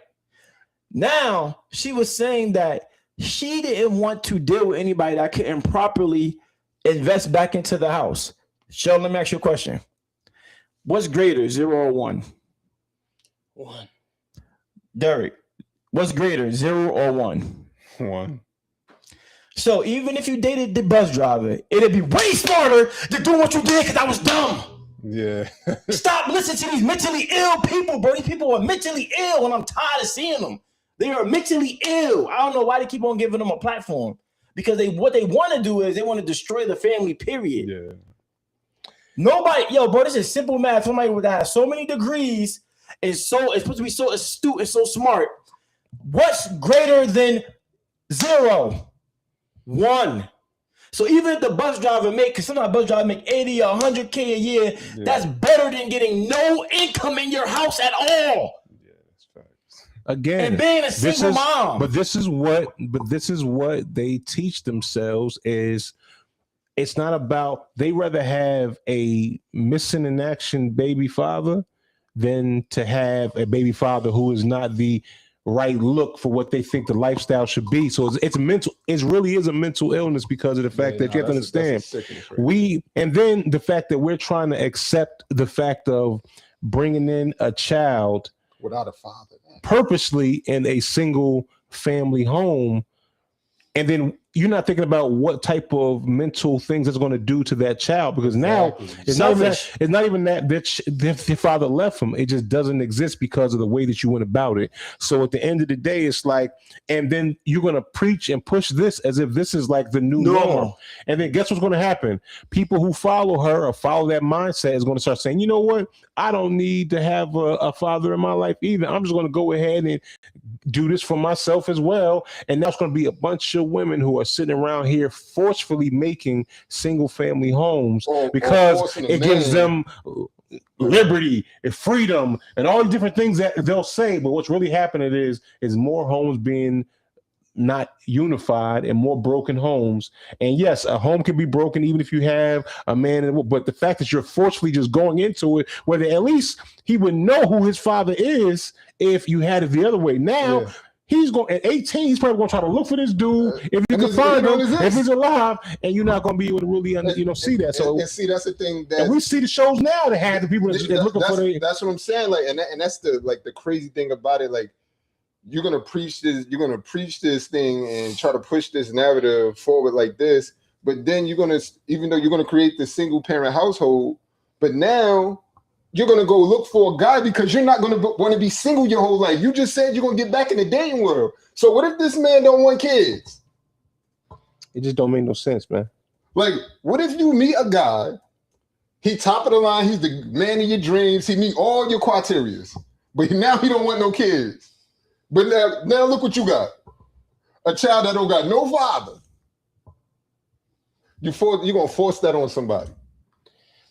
Now, she was saying that she didn't want to deal with anybody that couldn't properly invest back into the house. Sheldon, let me ask you a question. What's greater, 0 or 1? 1. Derek, what's greater, 0 or 1? 1. So even if you dated the bus driver, it'd be way smarter to do what you did because I was dumb. Yeah. Stop listening to these mentally ill people, bro. These people are mentally ill, and I'm tired of seeing them. They are mentally ill. I don't know why they keep on giving them a platform. Because what they want to do is they want to destroy the family, period. Yeah. Nobody, bro, this is simple math. Somebody that has so many degrees it's supposed to be so astute and so smart. What's greater than 0? 1. So even if the bus driver because sometimes bus driver make 80 or 100K a year, that's better than getting no income in your house at all. Yeah, that's facts. Again, and being a single mom. But this is what they teach themselves is it's not about they rather have a missing in action baby father than to have a baby father who is not the right look for what they think the lifestyle should be. So it's mental. It really is a mental illness because of the fact that you have to understand. And then the fact that we're trying to accept the fact of bringing in a child without a father, purposely in a single family home, and then you're not thinking about what type of mental things it's going to do to that child because now it's not even that the father left him. It just doesn't exist because of the way that you went about it. So at the end of the day, it's like, and then you're going to preach and push this as if this is like the new norm. And then guess what's going to happen? People who follow her or follow that mindset is going to start saying, you know what? I don't need to have a father in my life either. I'm just going to go ahead and do this for myself as well. And that's going to be a bunch of women who are sitting around here forcefully making single family homes because it gives them liberty and freedom and all these different things that they'll say. But what's really happening is more homes being not unified and more broken homes. And yes, a home can be broken even if you have a man, but the fact that you're forcefully just going into it, whether at least he would know who his father is if you had it the other way. Now he's going at 18, he's probably going to try to look for this dude if you can find him, if he's alive, and you're not going to be able to really see that. So and see, that's the thing that and we see the shows now that have the people that looking for the. That's what I'm saying. Like, and that's the crazy thing about it. Like, you're gonna preach this thing and try to push this narrative forward like this, but then even though you're gonna create this single parent household, but now you're gonna go look for a guy because you're not gonna want to be single your whole life. You just said you're gonna get back in the dating world. So what if this man don't want kids? It just don't make no sense, man. Like, what if you meet a guy, he top of the line, he's the man of your dreams, he meet all your criteria, but now he don't want no kids. But now look what you got. A child that don't got no father. You're going to force that on somebody.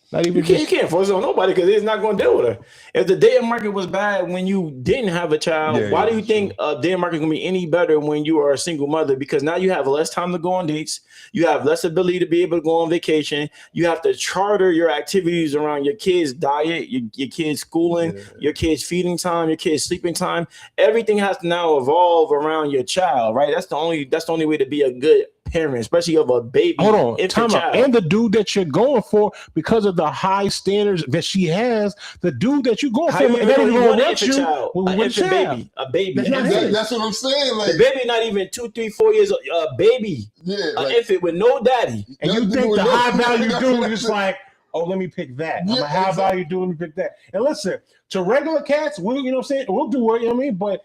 Not even you can't force it on nobody because it's not going to deal with her. If the dating market was bad when you didn't have a child, why do you think dating market is going to be any better when you are a single mother? Because now you have less time to go on dates. You have less ability to be able to go on vacation. You have to charter your activities around your kids' diet, your kids' schooling, your kids' feeding time, your kids' sleeping time. Everything has to now evolve around your child, right? That's the only way to be a good parent, especially of a baby. Hold on, time out. And the dude that you're going for, because of the high standards that she has, the dude that you're going for, a baby. That's what I'm saying. Like, the baby not even 2, 3, 4 years old. A baby, an infant with no daddy. And you think the high value dude is like, oh, let me pick that. I'm a high value dude. Let me pick that. And listen, to regular cats, we'll do it. You know what I mean? But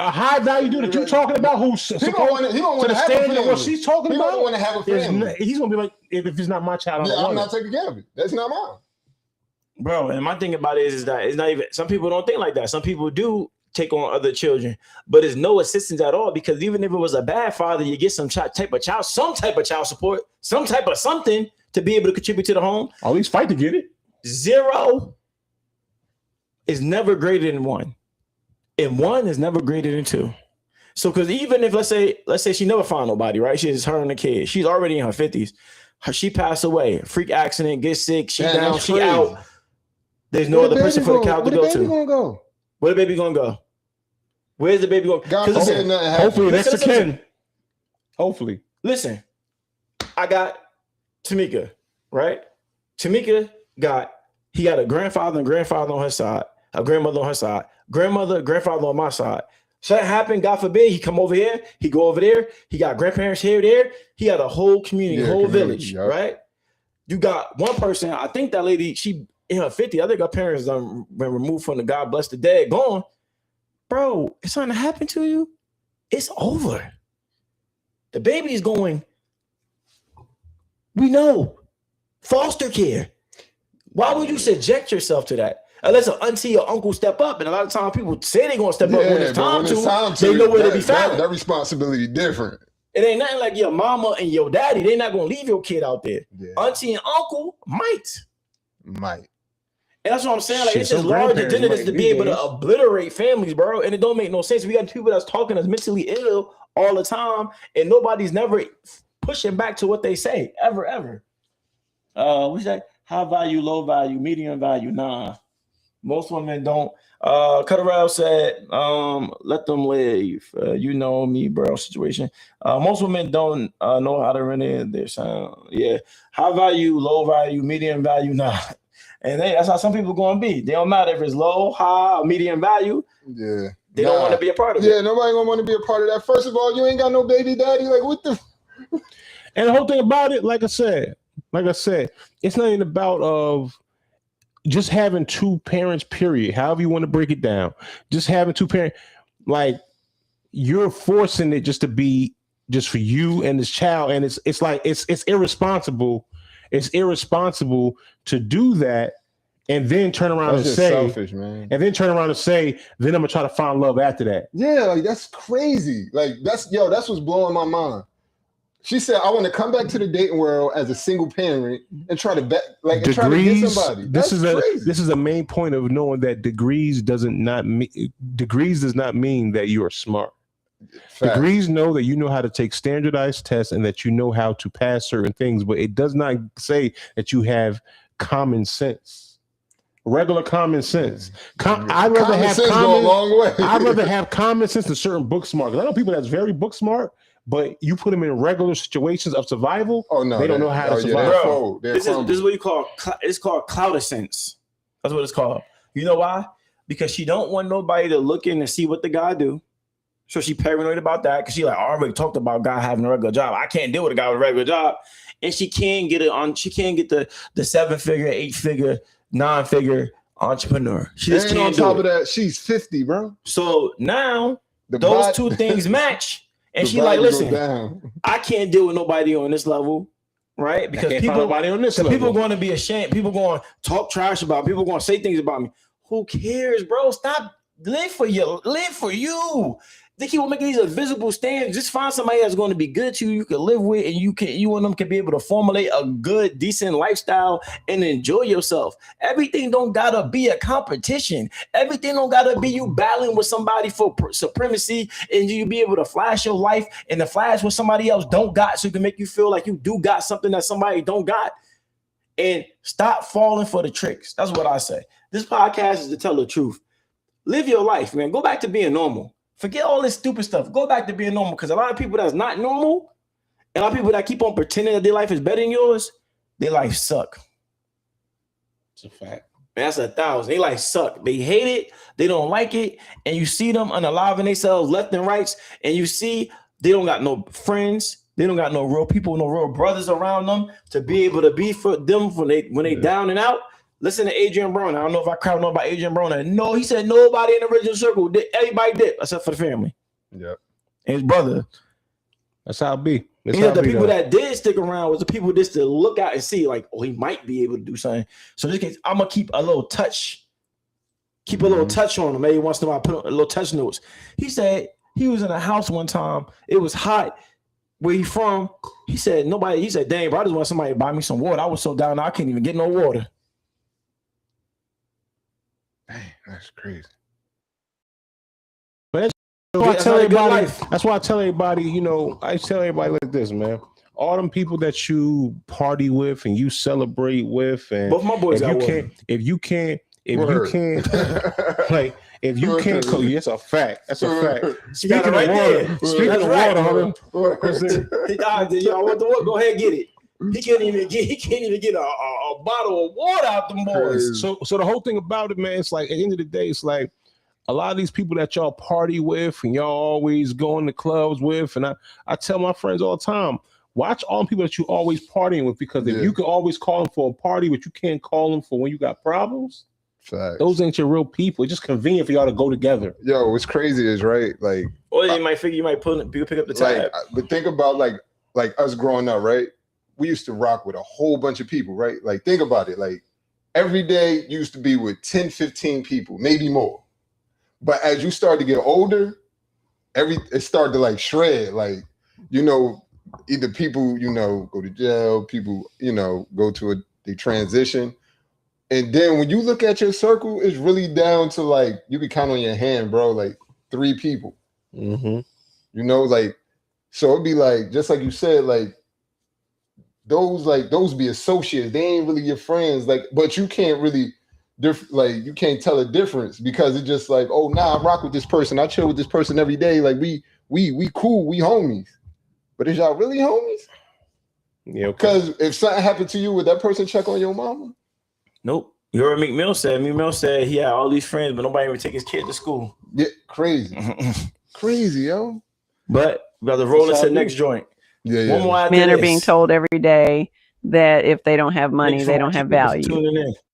a high value dude that you're talking about, who's supposed to the standard of what she's talking about, don't want to have a family. He's gonna be like, if it's not my child, I'm not taking care of it. That's not mine, bro. And my thing about it is that it's not even. Some people don't think like that. Some people do take on other children, but there's no assistance at all because even if it was a bad father, you get some type of child support, some type of something to be able to contribute to the home. At least fight to get it. 0 is never greater than 1. And 1 is never greater than 2. So, because even if let's say she never found nobody, right? She's her and the kid. She's already in her 50s. She passed away, freak accident, gets sick. She down, she out. There's no other person for the cow to go to. Where the baby gonna go? Where's the baby going? Hopefully that's the kid. Hopefully. Listen, I got Tamika, right? Tamika got a grandfather and grandfather on her side, a grandmother on her side. Grandfather on my side. So that happened, God forbid, he come over here, he go over there, he got grandparents here, there. He had a whole community, village, right? You got one person, I think that lady, she in her 50s, I think her parents done been removed from the God bless the dead, gone. Bro, if something happened to you, it's over. The baby is going, we know, foster care. Why would you subject yourself to that? Unless an auntie or uncle step up, and a lot of times people say they're gonna step up when it's time to. They know where to be found. That responsibility different. It ain't nothing like your mama and your daddy. They're not gonna leave your kid out there. Yeah. Auntie and uncle might. And that's what I'm saying. Like, it's just large agendas to be able to obliterate families, bro. And it don't make no sense. We got people that's talking as mentally ill all the time, and nobody's never pushing back to what they say ever. What's that? High value, low value, medium value. Nah. Most women don't. Cutterell said, let them live. You know me, bro, situation. Most women don't know how to render their sound. Yeah. High value, low value, medium value, nah. And that's how some people going to be. They don't matter if it's low, high, or medium value. Yeah. They don't want to be a part of it. Yeah, nobody going to want to be a part of that. First of all, you ain't got no baby daddy. Like, what the? And the whole thing about it, like I said, it's not even about just having 2 parents, period. However you want to break it down. Just having 2 parents, like, you're forcing it just to be just for you and this child. And it's like it's irresponsible. It's irresponsible to do that and then turn around and say selfish, man. And then turn around and say, then I'm gonna try to find love after that. Yeah, like that's crazy. Like that's what's blowing my mind. She said, "I want to come back to the dating world as a single parent and try to and try to get Degrees. somebody." This That's is a main point of knowing that degrees does not mean that you are smart. Fact. Degrees know that you know how to take standardized tests and that you know how to pass certain things, but it does not say that you have common sense. Regular common sense. I'd rather have go a long way. I'd rather have common sense than certain book smart. 'Cause I know people that's very book smart, but you put them in regular situations of survival. Oh no, they don't know how to survive. Yeah, Bro, this is what you call it's called cloud sense. That's what it's called. You know why? Because she don't want nobody to look in and see what the guy do. So she paranoid about that because she like, I already talked about guy having a regular job. I can't deal with a guy with a regular job, and she can't get it on. She can't get the 7-figure, 8-figure, 9-figure entrepreneur. She just and can't on do top it. of that, she's 50, bro. So now those two things match, and she like, listen, I can't deal with nobody on this level, right? Because people are going to be ashamed. People going to talk trash about me. People going to say things about me. Who cares, bro? Stop. Live for you. They keep on making these invisible stands. Just find somebody that's going to be good to you, you can live with, and you and them can be able to formulate a good, decent lifestyle and enjoy yourself. Everything don't gotta be a competition. Everything don't gotta be you battling with somebody for supremacy, and you be able to flash your life and the flash what somebody else don't got, so you can make you feel like you do got something that somebody don't got. And stop falling for the tricks. That's what I say. This podcast is to tell the truth. Live your life, man. Go back to being normal. Forget all this stupid stuff. Go back to being normal, because a lot of people that's not normal, and a lot of people that keep on pretending that their life is better than yours, their life suck. It's a fact. That's 1,000. They life suck. They hate it. They don't like it. And you see them unaliving themselves left and right, and you see they don't got no friends. They don't got no real people, no real brothers around them to be able to be for them when they down and out. Listen to Adrian Broner. I don't know if I crowd know about Adrian Broner. No, he said nobody in the original circle did. Everybody did, except for the family. Yep. And his brother. That's how it be. The people that did stick around was the people just to look out and see, like, oh, he might be able to do something. So in this case, I'm gonna keep a little touch. Keep a little touch on him. Maybe once in a while, put a little touch notes. He said he was in a house one time. It was hot. Where he from? He said nobody. He said, "Dang, bro, I just want somebody to buy me some water. I was so down, I can't even get no water." Dang, that's crazy. But that's why I tell everybody, you know, I tell everybody like this, man. All them people that you party with and you celebrate with, and both my boys if you can't, like, if you can't, it's a fact. That's a fact. Speaking of water, y'all want the water? Go ahead and get it. He can't even get a bottle of water out them boys. So the whole thing about it, man, it's like at the end of the day, it's like a lot of these people that y'all party with and y'all always going to clubs with, and I tell my friends all the time, watch all the people that you always partying with, because if you can always call them for a party, but you can't call them for when you got problems, facts. Those ain't your real people. It's just convenient for y'all to go together. Yo, what's crazy is, right, like, or you might figure you might pick up the tab. Like, but think about like us growing up, right? We used to rock with a whole bunch of people, right? Like, think about it. Like, every day used to be with 10, 15 people, maybe more. But as you start to get older, it started to like shred. Like, you know, either people, you know, go to jail, people, you know, go to they transition. And then when you look at your circle, it's really down to like, you can count on your hand, bro, like 3 people. Mm-hmm. You know, like, so it'd be like, just like you said, like, those be associates. They ain't really your friends. Like, but you can't really you can't tell a difference, because it's just like, oh, nah, I rock with this person. I chill with this person every day. Like, we cool, we homies. But is y'all really homies? Yeah. Because if something happened to you, would that person check on your mama? Nope. You heard Meek Mill said. Meek Mill said he had all these friends, but nobody ever take his kid to school. Yeah, crazy. Crazy, yo. But we got to roll into the next joint. Yeah. One more Men are being told every day that if they don't have money, they don't have value.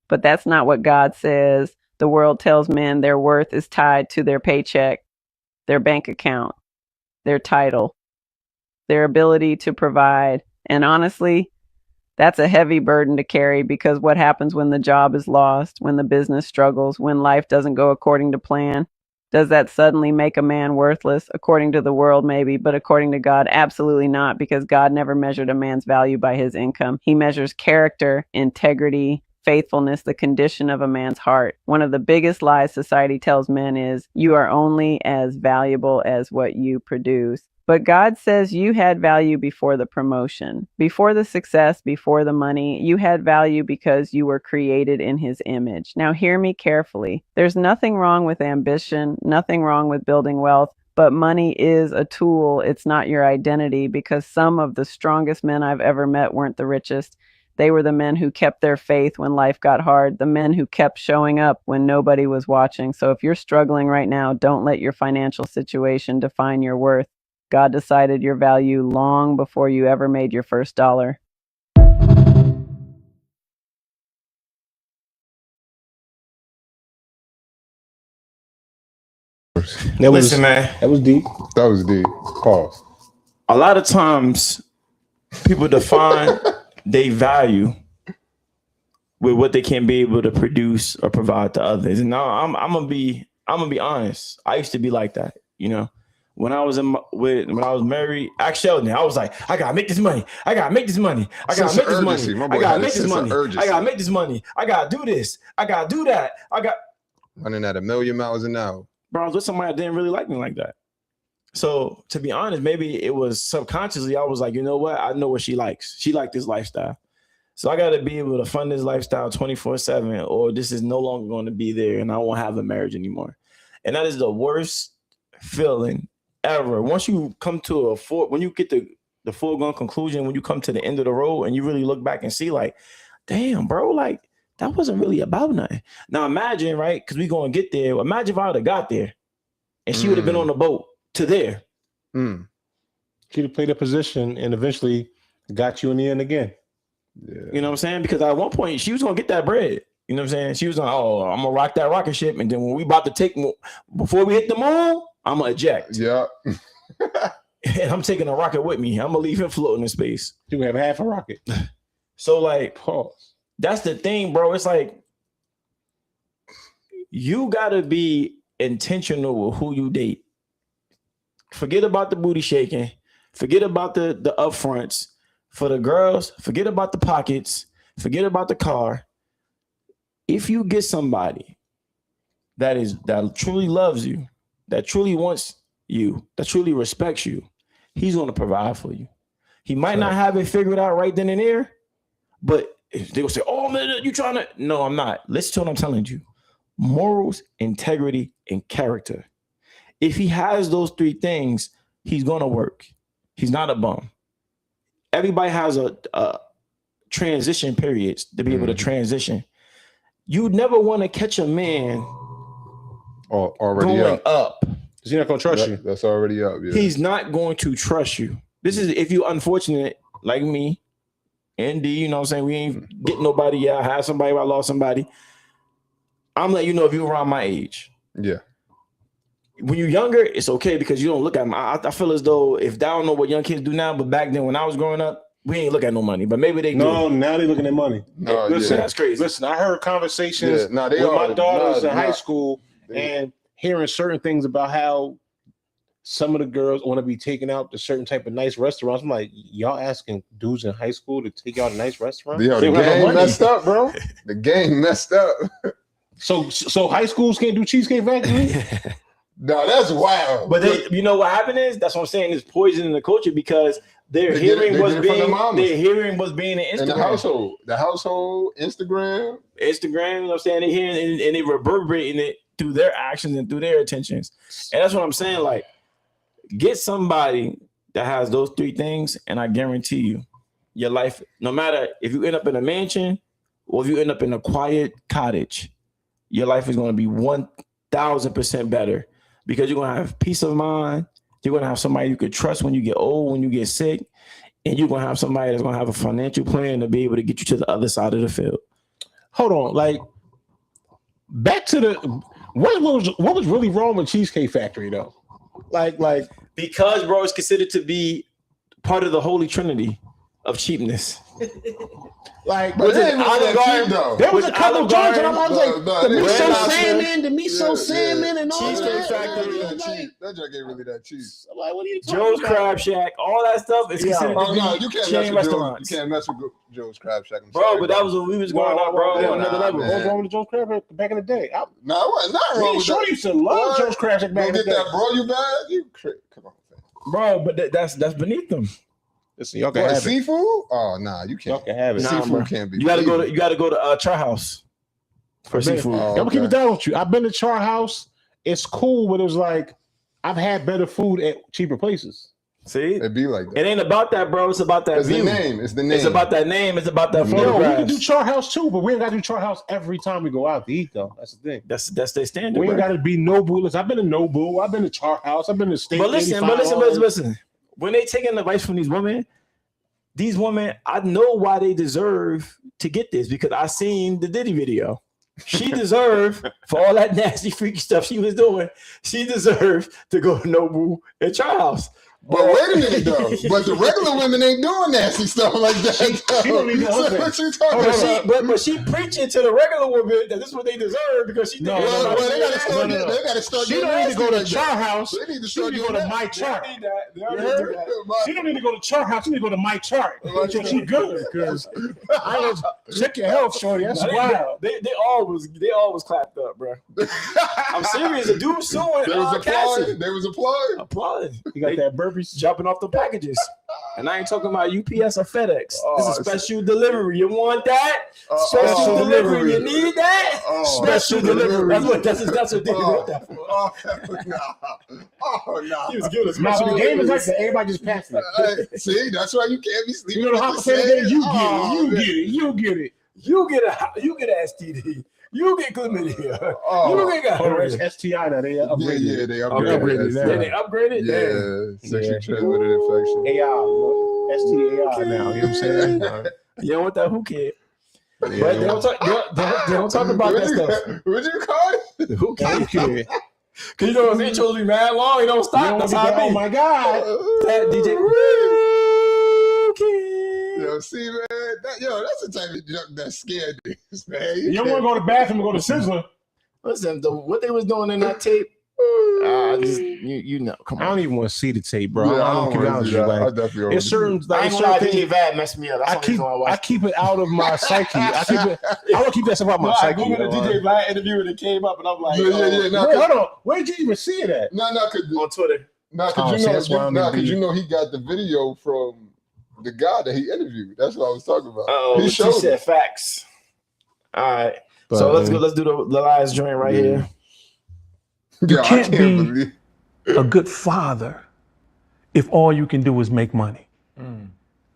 But that's not what God says. The world tells men their worth is tied to their paycheck, their bank account, their title, their ability to provide. And honestly, that's a heavy burden to carry, because what happens when the job is lost, when the business struggles, when life doesn't go according to plan? Does that suddenly make a man worthless? According to the world, maybe, but according to God, absolutely not, because God never measured a man's value by his income. He measures character, integrity, faithfulness, the condition of a man's heart. One of the biggest lies society tells men is you are only as valuable as what you produce. But God says you had value before the promotion, before the success, before the money. You had value because you were created in his image. Now hear me carefully. There's nothing wrong with ambition, nothing wrong with building wealth, but money is a tool. It's not your identity, because some of the strongest men I've ever met weren't the richest. They were the men who kept their faith when life got hard, the men who kept showing up when nobody was watching. So if you're struggling right now, don't let your financial situation define your worth. God decided your value long before you ever made your first dollar. Listen, man. That was deep. That was deep. Pause. A lot of times, people define their value with what they can be able to produce or provide to others. And now I'm gonna be honest. I used to be like that, you know. When I was married, actually, I was like, I gotta make this money. I gotta make this money. I gotta make this money. I gotta make this money. I gotta make this money. I gotta do this. I gotta do that. I got running at 1,000,000 miles an hour. Bro, I was with somebody that didn't really like me like that. So to be honest, maybe it was subconsciously. I was like, you know what? I know what she likes. She liked this lifestyle. So I got to be able to fund this lifestyle 24/7, or this is no longer going to be there, and I won't have a marriage anymore. And that is the worst feeling ever. Once you come to when you get the foregone conclusion, when you come to the end of the road and you really look back and see like, damn, bro, like that wasn't really about nothing. Now imagine, right? Because we're going to get there. Imagine if I would have got there and she would have been on the boat to there. She'd have played a position and eventually got you in the end again. Yeah. You know what I'm saying? Because at one point she was going to get that bread. You know what I'm saying? She was like, oh, I'm going to rock that rocket ship. And then when we about to take, before we hit the moon, I'm going to eject. Yeah. And I'm taking a rocket with me. I'm going to leave him floating in space. You have half a rocket. So like, pause. That's the thing, bro. It's like, you got to be intentional with who you date. Forget about the booty shaking. Forget about the upfronts. For the girls, forget about the pockets. Forget about the car. If you get somebody that truly loves you, that truly wants you, that truly respects you, he's going to provide for you. He might not have it figured out right then and there, but they will say, oh man, you trying to? No, I'm not. Listen to what I'm telling you. Morals, integrity, and character. If he has those three things, he's going to work. He's not a bum. Everybody has a transition periods to be able to transition. You never want to catch a man already going up. He's not going to trust you. That's already up. Yeah. He's not going to trust you. This is if you're unfortunate like me and D, you know what I'm saying? We ain't getting nobody yet. I had somebody, I lost somebody. I'm letting you know if you're around my age. Yeah. When you're younger, it's okay because you don't look at them. I feel as though if they don't know what young kids do now, but back then when I was growing up, we ain't look at no money. But maybe they do. Now they looking at money. No, listen, that's crazy. Listen, I heard conversations with my daughters in high school and hearing certain things about how some of the girls want to be taken out to certain type of nice restaurants. I'm like, y'all asking dudes in high school to take you out to nice restaurants? Yo, the game messed up, bro. The game messed up. So high schools can't do Cheesecake Factory? No, that's wild. But you know what happened is that's what I'm saying is poison in the culture because they're hearing what's being in Instagram. In the household, Instagram. You know what I'm saying? They're hearing and they reverberating it through their actions and through their attentions. And that's what I'm saying. Like, get somebody that has those three things, and I guarantee you, your life, no matter if you end up in a mansion or if you end up in a quiet cottage, your life is going to be 1,000% better. Because you're going to have peace of mind. You're going to have somebody you could trust when you get old, when you get sick. And you're going to have somebody that's going to have a financial plan to be able to get you to the other side of the field. Hold on. Like, back to the... What was really wrong with Cheesecake Factory, though? Like Because, bro, it's considered to be part of the holy trinity of cheapness. Like, but it ain't really that cheap though. There was a couple joints, and I was like, the miso Yeah, salmon, and all Cheesecake that. Factory. That joint ain't really that cheap. I'm like, what are you talking Joe's about? Crab Shack, all that stuff is considered Oh to be no, you can't chain mess with restaurants. You can't mess with Joe's Crab Shack. I'm Bro, sorry, but that was when we was growing up, bro. On another level. What was wrong with Joe's Crab Shack back in the day? No, it wasn't nothing wrong with Sure, that. used to love Joe's Crab Shack back in Go the get day. that, bro. You bad? You come on, man. Bro, but that's beneath them. Listen, y'all can What, have it. seafood? Oh nah, you Y'all can't. can have it. Nah, Seafood bro. can't be. You gotta go to Char House for seafood. Oh, I'm gonna keep okay. it down with you. I've been to Char House. It's cool, but it was like I've had better food at cheaper places. See, It be like it that. ain't about that, bro. It's about that It's view. the name. It's the name. It's about that name. It's about that Yo, we can photographs. do Char House too, but we ain't gotta do Char House every time we go out to eat, though. That's the thing. That's their standard. We ain't bro. gotta be Nobu. Listen, I've been to Nobu. I've been to Char House. I've been to Steak. But listen. When they taking advice from these women, I know why they deserve to get this because I seen the Diddy video. She deserved for all that nasty, freaky stuff she was doing. She deserved to go to Nobu and Char House. But wait a minute though. But the regular women ain't doing nasty stuff like that. She don't need no So husband. what you talking about? But she preaching to the regular woman that this is what they deserve because she No, thinks Well, no, they gotta start. no. They gotta start. She getting don't need to nasty go to like that. Char House. They need to She start need to go doing to that. My Chart. You heard? She don't need to go to Char House. She need to go to My Chart. So she good because I was check your health, shorty. That's wild. They always clapped up, bro. I'm serious. A dude suing They was Cassie. applauding. They was applauding. Applauding. You got that burpees? Jumping off the packages. And I ain't talking about UPS or FedEx. Oh, This is special delivery. You want that? Special delivery. You need that? Oh, Special delivery. That's what they wrote that for. Oh, nah. Oh, nah. He was giving us No, special the game is delivery. like that. Everybody just passing it. See, that's why you can't be sleeping. You know the with hot the percentage same- that you get Oh, it. You man. get it. You get it. You get STD. You get chlamydia. Oh. You get Oh, it's gonorrhea. STI now. They upgraded. Yeah, they upgraded upgraded. it That's now. Then they upgraded. Yeah, sexually Yeah. transmitted infection. AI. STAI now. You know what I'm saying? You don't want that? Who cares? Yeah. But they don't talk about that stuff. What'd you call it? Who cares? Okay. Cause you know it chose to be mad long. You don't You stop. don't That's want to how be- I oh be. my God. That DJ. Yo, see, man, that's the type of junk that scared niggas, man. You don't want to go to the bathroom and go to Sizzler. Listen, what they was doing in that tape. You know, come I don't on. even want to see the tape, bro. Yeah, I don't keep it honest with you. I Like, definitely it's certain, I like, ain't certain gonna lie, things. DJ Vad messed me up. That's I keep it out of my psyche. I don't keep that stuff out of my I psyche. googled the DJ Vlad interview and it came up, and I'm like, Yeah. Wait, hold on. Where did you even see it at? No, on Twitter. cause Oh, you see, know, that's why I don't need to be- you know, he got the video from the guy that he interviewed. That's what I was talking about. Oh, he she showed said it. facts. All right, But, so let's go. Let's do the last joint right here. Yeah, I can't can't be- believe. a good father if all you can do is make money.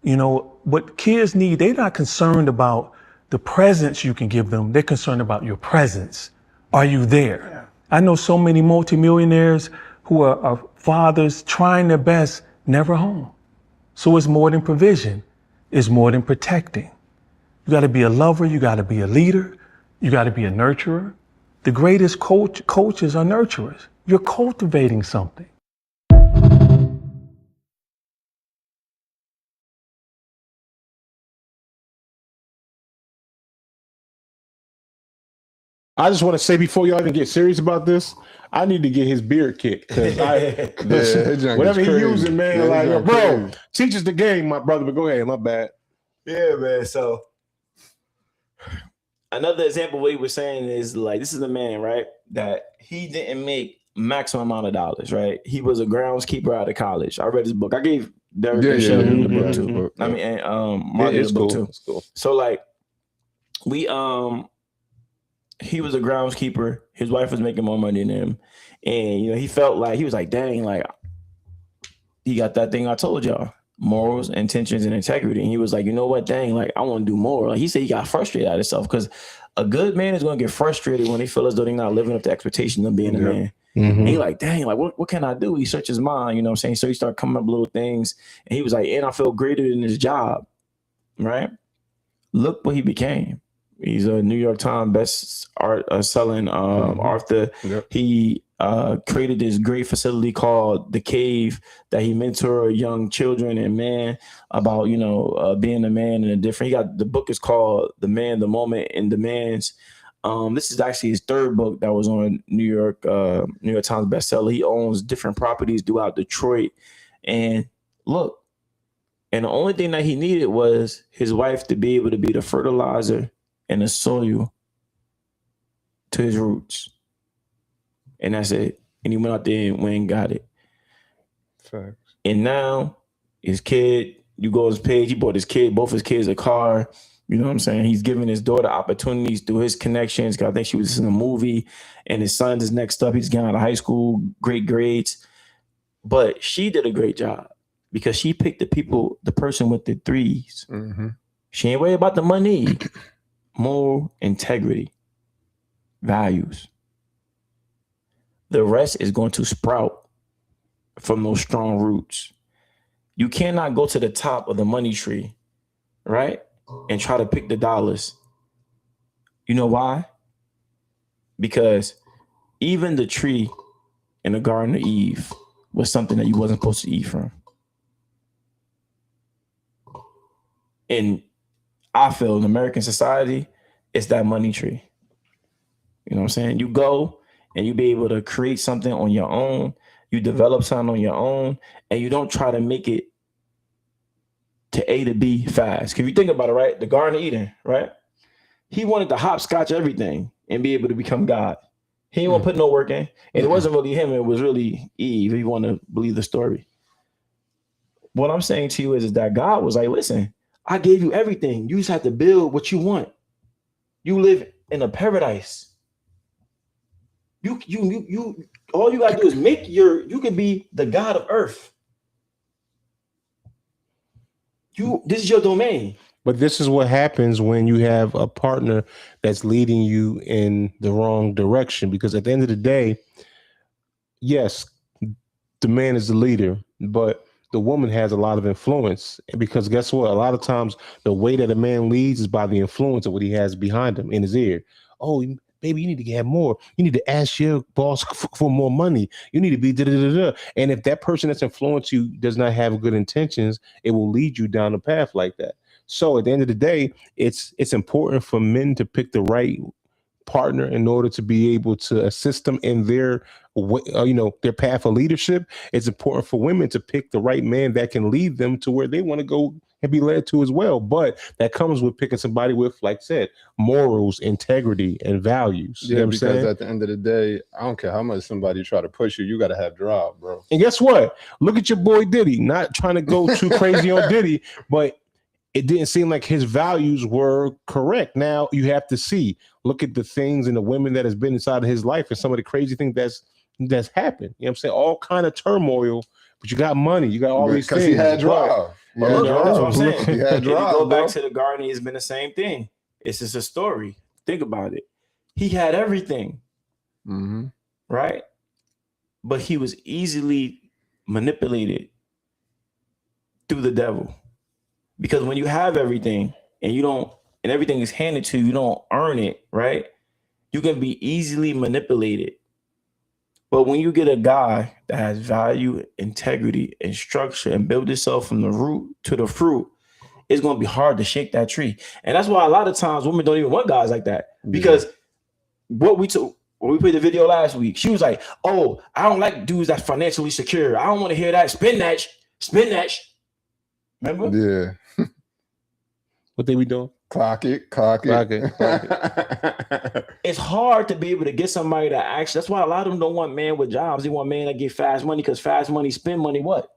You know, what kids need, they're not concerned about the presents you can give them. They're concerned about your presence. Are you there? I know so many multimillionaires who are fathers trying their best, never home. So it's more than provision. It's more than protecting. You got to be a lover. You got to be a leader. You got to be a nurturer. The greatest coaches are nurturers. You're cultivating something. I just want to say before y'all even get serious about this, I need to get his beard kicked because his junk whatever is he crazy. using, man, Yeah, like, his yo, junk bro, crazy. teach us the game, my brother. But go ahead, my bad. Yeah, man. So another example, what he was saying is like, this is a man, right? That he didn't make maximum amount of dollars, right? He was a groundskeeper out of college. I read his book. I gave Derek and Sheldon the book too. I mean, and Martin it's the book cool. too. It's cool. So like, he was a groundskeeper. His wife was making more money than him, and you know, he felt like he was like, dang, like he got that thing I told y'all. Morals, intentions, and integrity. And he was like, you know what, dang, like I want to do more. Like he said he got frustrated at himself because a good man is going to get frustrated when they feel as though they're not living up to expectations of being a man. And he like, dang, like what can I do? He searched his mind, you know what I'm saying? So he started coming up with little things. And he was like, and I feel greater than his job. Right? Look what he became. He's a New York Times best selling author. Yep. He created this great facility called The Cave that he mentored young children and men about, being a man and a different. The book is called The Man, the Moment, and Demands. This is actually his third book that was on New York Times bestseller. He owns different properties throughout Detroit. And look, and the only thing that he needed was his wife to be able to be the fertilizer and the soil to his roots. And that's it. And he went out there and went and got it. Facts. And now his kid, you go on his page, he bought both his kids a car. You know what I'm saying? He's giving his daughter opportunities through his connections. I think she was in a movie, and his son is next up. He's getting out of high school, great grades. But she did a great job because she picked the person with the threes. Mm-hmm. She ain't worried about the money. Moral integrity, values. The rest is going to sprout from those strong roots. You cannot go to the top of the money tree, right? And try to pick the dollars. You know why? Because even the tree in the Garden of Eve was something that you wasn't supposed to eat from. And I feel in American society, it's that money tree. You know what I'm saying? You go and you be able to create something on your own. You develop something on your own, and you don't try to make it to A to B fast. Because you think about it, right? The Garden of Eden, right? He wanted to hopscotch everything and be able to become God. He didn't want to put no work in. And it wasn't really him. It was really Eve, if you want to believe the story. What I'm saying to you is that God was like, listen, I gave you everything. You just have to build what you want. You live in a paradise. You all you gotta do is you can be the God of earth. This is your domain. But this is what happens when you have a partner that's leading you in the wrong direction. Because at the end of the day, yes, the man is the leader, but the woman has a lot of influence. Because guess what? A lot of times the way that a man leads is by the influence of what he has behind him in his ear. Oh, baby, you need to get more. You need to ask your boss for more money. You need to be da-da-da-da. And if that person that's influenced you does not have good intentions, it will lead you down a path like that. So at the end of the day, it's important for men to pick the right partner in order to be able to assist them in their their path of leadership. It's important for women to pick the right man that can lead them to where they want to go and be led to as well. But that comes with picking somebody with, like I said, morals, integrity, and values. Yeah, you know what I'm because saying? at the end of the day, I don't care how much somebody try to push you, you got to have drive, bro. And guess what? Look at your boy Diddy. Not trying to go too crazy on Diddy, but it didn't seem like his values were correct. Now you have to look at the things and the women that has been inside of his life and some of the crazy things that's happened. You know what I'm saying? All kind of turmoil, but you got money. You got all these things. Because he had drive. That's what I'm saying. He had drive, go back bro. to the garden, it's been the same thing. It's just a story. Think about it. He had everything, right? But he was easily manipulated through the devil. Because when you have everything and everything is handed to you, you don't earn it, right? You can be easily manipulated. But when you get a guy that has value, integrity, and structure and build itself from the root to the fruit, it's going to be hard to shake that tree. And that's why a lot of times women don't even want guys like that. Because when we played the video last week, she was like, oh, I don't like dudes that's financially secure. I don't want to hear that. Spin that. Remember? Yeah. What they be doing? Clock it. It's hard to be able to get somebody to actually. That's why a lot of them don't want men with jobs. They want men that get fast money because fast money, spend money. What?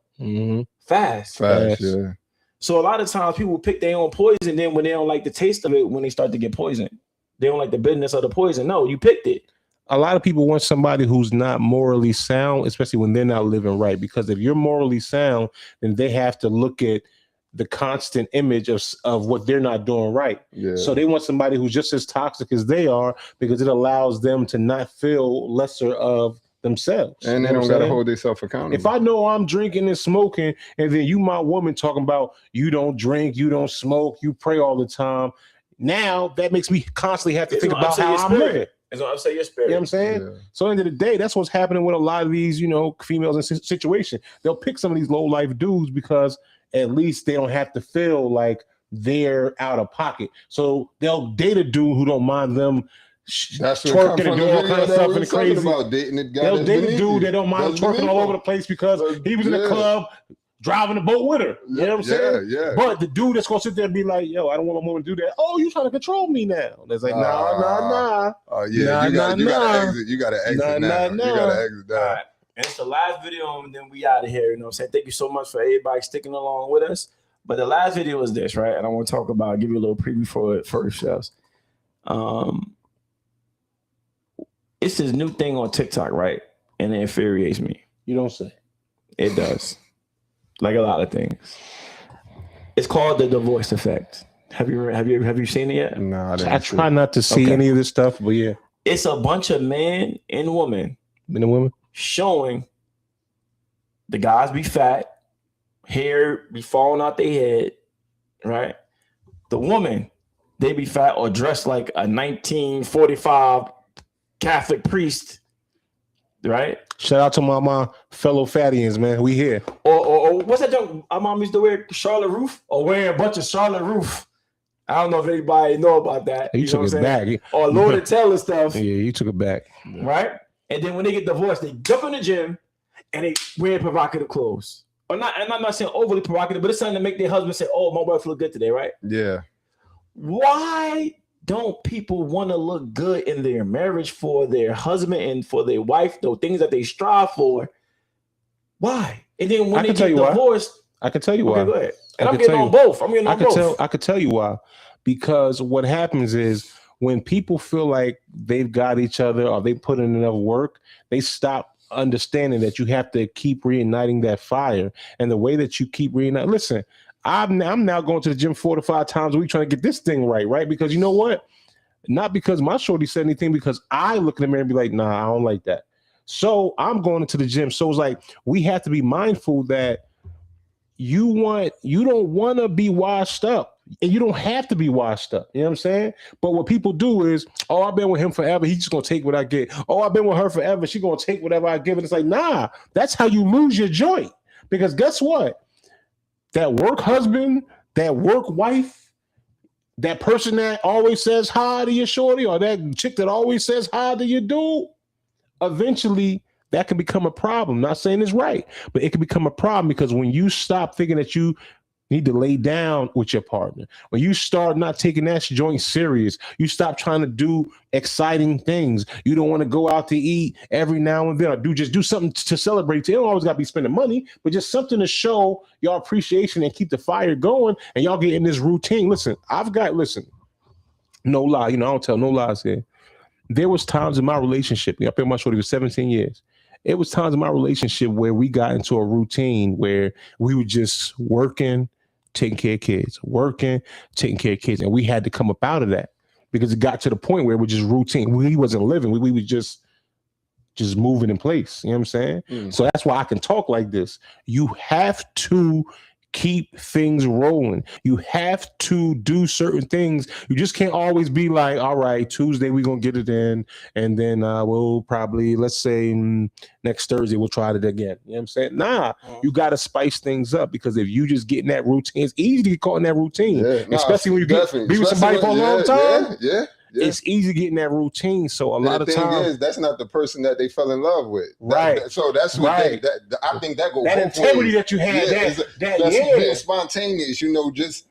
Fast. Yeah. So a lot of times people pick their own poison. Then when they don't like the taste of it, when they start to get poisoned, they don't like the bitterness of the poison. No, you picked it. A lot of people want somebody who's not morally sound, especially when they're not living right. Because if you're morally sound, then they have to look at the constant image of what they're not doing right. Yeah. So they want somebody who's just as toxic as they are because it allows them to not feel lesser of themselves. And they don't got to hold themselves accountable. If I know I'm drinking and smoking, and then you, my woman, talking about you don't drink, you don't smoke, you pray all the time. Now that makes me constantly have to think about how I'm living. It's gonna upset your spirit. You know what I'm saying? Yeah. So at the end of the day, that's what's happening with a lot of these, females in situation. They'll pick some of these low life dudes because at least they don't have to feel like they're out of pocket. So they'll date a dude who don't mind them twerking and doing all kinds of stuff and crazy. About dating the guy they'll date a dude that don't mind twerking all over the place because he was in the club driving the boat with her. You know what I'm saying? Yeah. But the dude that's gonna sit there and be like, yo, I don't want my woman to do that. Oh, you trying to control me now? That's like, nah. Oh yeah, you gotta exit. You gotta exit now. You gotta exit now. All right. And it's the last video, and then we out of here. You know what I'm saying? Thank you so much for everybody sticking along with us. But the last video is this, right? And I want to talk about, give you a little preview for it first, Chefs. It's this new thing on TikTok, right? And it infuriates me. You don't say. It does. Like a lot of things. It's called the divorce effect. Have you seen it yet? No, I try not to see any of this stuff, but yeah. It's a bunch of men and women showing the guys be fat, hair be falling out their head, right? The woman, they be fat or dressed like a 1945 Catholic priest, right? Shout out to my fellow fattians, man. We here. Or what's that joke? Our mom used to wear Charlotte Russe or wear a bunch of Charlotte Russe. I don't know if anybody know about that. You took it back. Or Lord and Taylor stuff. Yeah, you took it back. Right? And then when they get divorced, they jump in the gym and they wear provocative clothes. Or not, and I'm not saying overly provocative, but it's something to make their husband say, oh, my wife look good today, right? Yeah. Why don't people want to look good in their marriage for their husband and for their wife, those things that they strive for? Why? And then when they get divorced, I can tell you why. Go ahead. And I'm getting on both. I could tell you why. Because what happens is when people feel like they've got each other or they put in enough work, they stop understanding that you have to keep reigniting that fire. And the way that you keep reigniting, listen, I'm now going to the gym 4 to 5 times a week trying to get this thing right? Because you know what? Not because my shorty said anything, because I look in the mirror and be like, nah, I don't like that. So I'm going into the gym. So it's like we have to be mindful that you don't want to be washed up. And you don't have to be washed up. You know what I'm saying? But what people do is, oh, I've been with him forever. He's just going to take what I get. Oh, I've been with her forever. She's going to take whatever I give. And it's like, nah, that's how you lose your joint. Because guess what? That work husband, that work wife, that person that always says hi to your shorty, or that chick that always says hi to your dude, eventually that can become a problem. Not saying it's right, but it can become a problem because when you stop thinking that you need to lay down with your partner, when you start not taking that joint serious, you stop trying to do exciting things. You don't want to go out to eat every now and then, or just do something to celebrate. You don't always got to be spending money, but just something to show your appreciation and keep the fire going. And y'all get in this routine. Listen, no lie. I don't tell no lies here. There was times in my relationship, I've been with my shorty for 17 years. It was times in my relationship where we got into a routine where we were just working, taking care of kids, and we had to come up out of that because it got to the point where it was just routine. We wasn't living. We was just moving in place. You know what I'm saying? So that's why I can talk like this. You have to keep things rolling. You have to do certain things. You just can't always be like, all right, Tuesday we're going to get it in, and then we'll probably, let's say next Thursday we'll try it again. You know what I'm saying? Nah, you got to spice things up, because if you just get in that routine, it's easy to get caught in that routine, especially when you be with somebody for a long time. Yeah. It's easy getting that routine. So a lot of times, that's not the person that they fell in love with. Right. So that's what I think that goes. That integrity that you had, that's being spontaneous.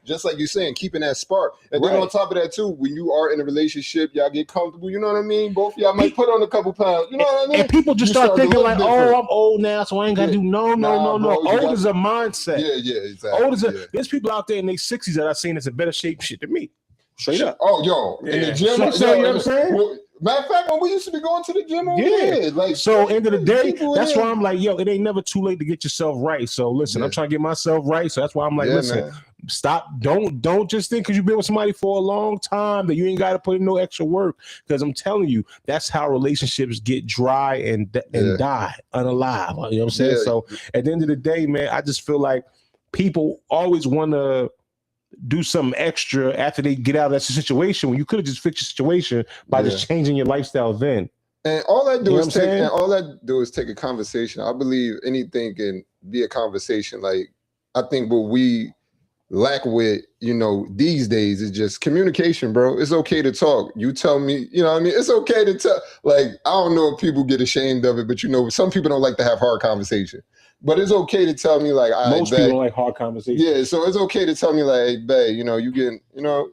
Just like you're saying, keeping that spark. And then on top of that too, when you are in a relationship, y'all get comfortable. You know what I mean? Both of y'all might put on a couple pounds. You know what I mean? And people just start thinking like, oh, I'm old now, so I ain't got to do no. Old is a mindset. Yeah, exactly. Old is there's people out there in their 60s that I've seen that's in better shape shit than me. Straight up. Oh, yo, in the gym. You know what I'm saying? Matter of fact, when we used to be going to the gym over there. So end of the day, that's why I'm like, yo, it ain't never too late to get yourself right. So listen, I'm trying to get myself right. So that's why I'm like, listen, stop. Don't just think because you've been with somebody for a long time that you ain't got to put in no extra work. Because I'm telling you, that's how relationships get dry and die unalive. You know what I'm saying? So at the end of the day, man, I just feel like people always want to do something extra after they get out of that situation when you could have just fixed your situation by just changing your lifestyle then. And all that do is take a conversation. I believe anything can be a conversation. Like, I think what we lack with, these days is just communication, bro. It's okay to talk. You tell me, you know what I mean? It's okay to tell. Like, I don't know if people get ashamed of it, but some people don't like to have hard conversation. But it's okay to tell me, like, most people don't like hard conversations. Yeah, so it's okay to tell me, like, hey, babe, you getting,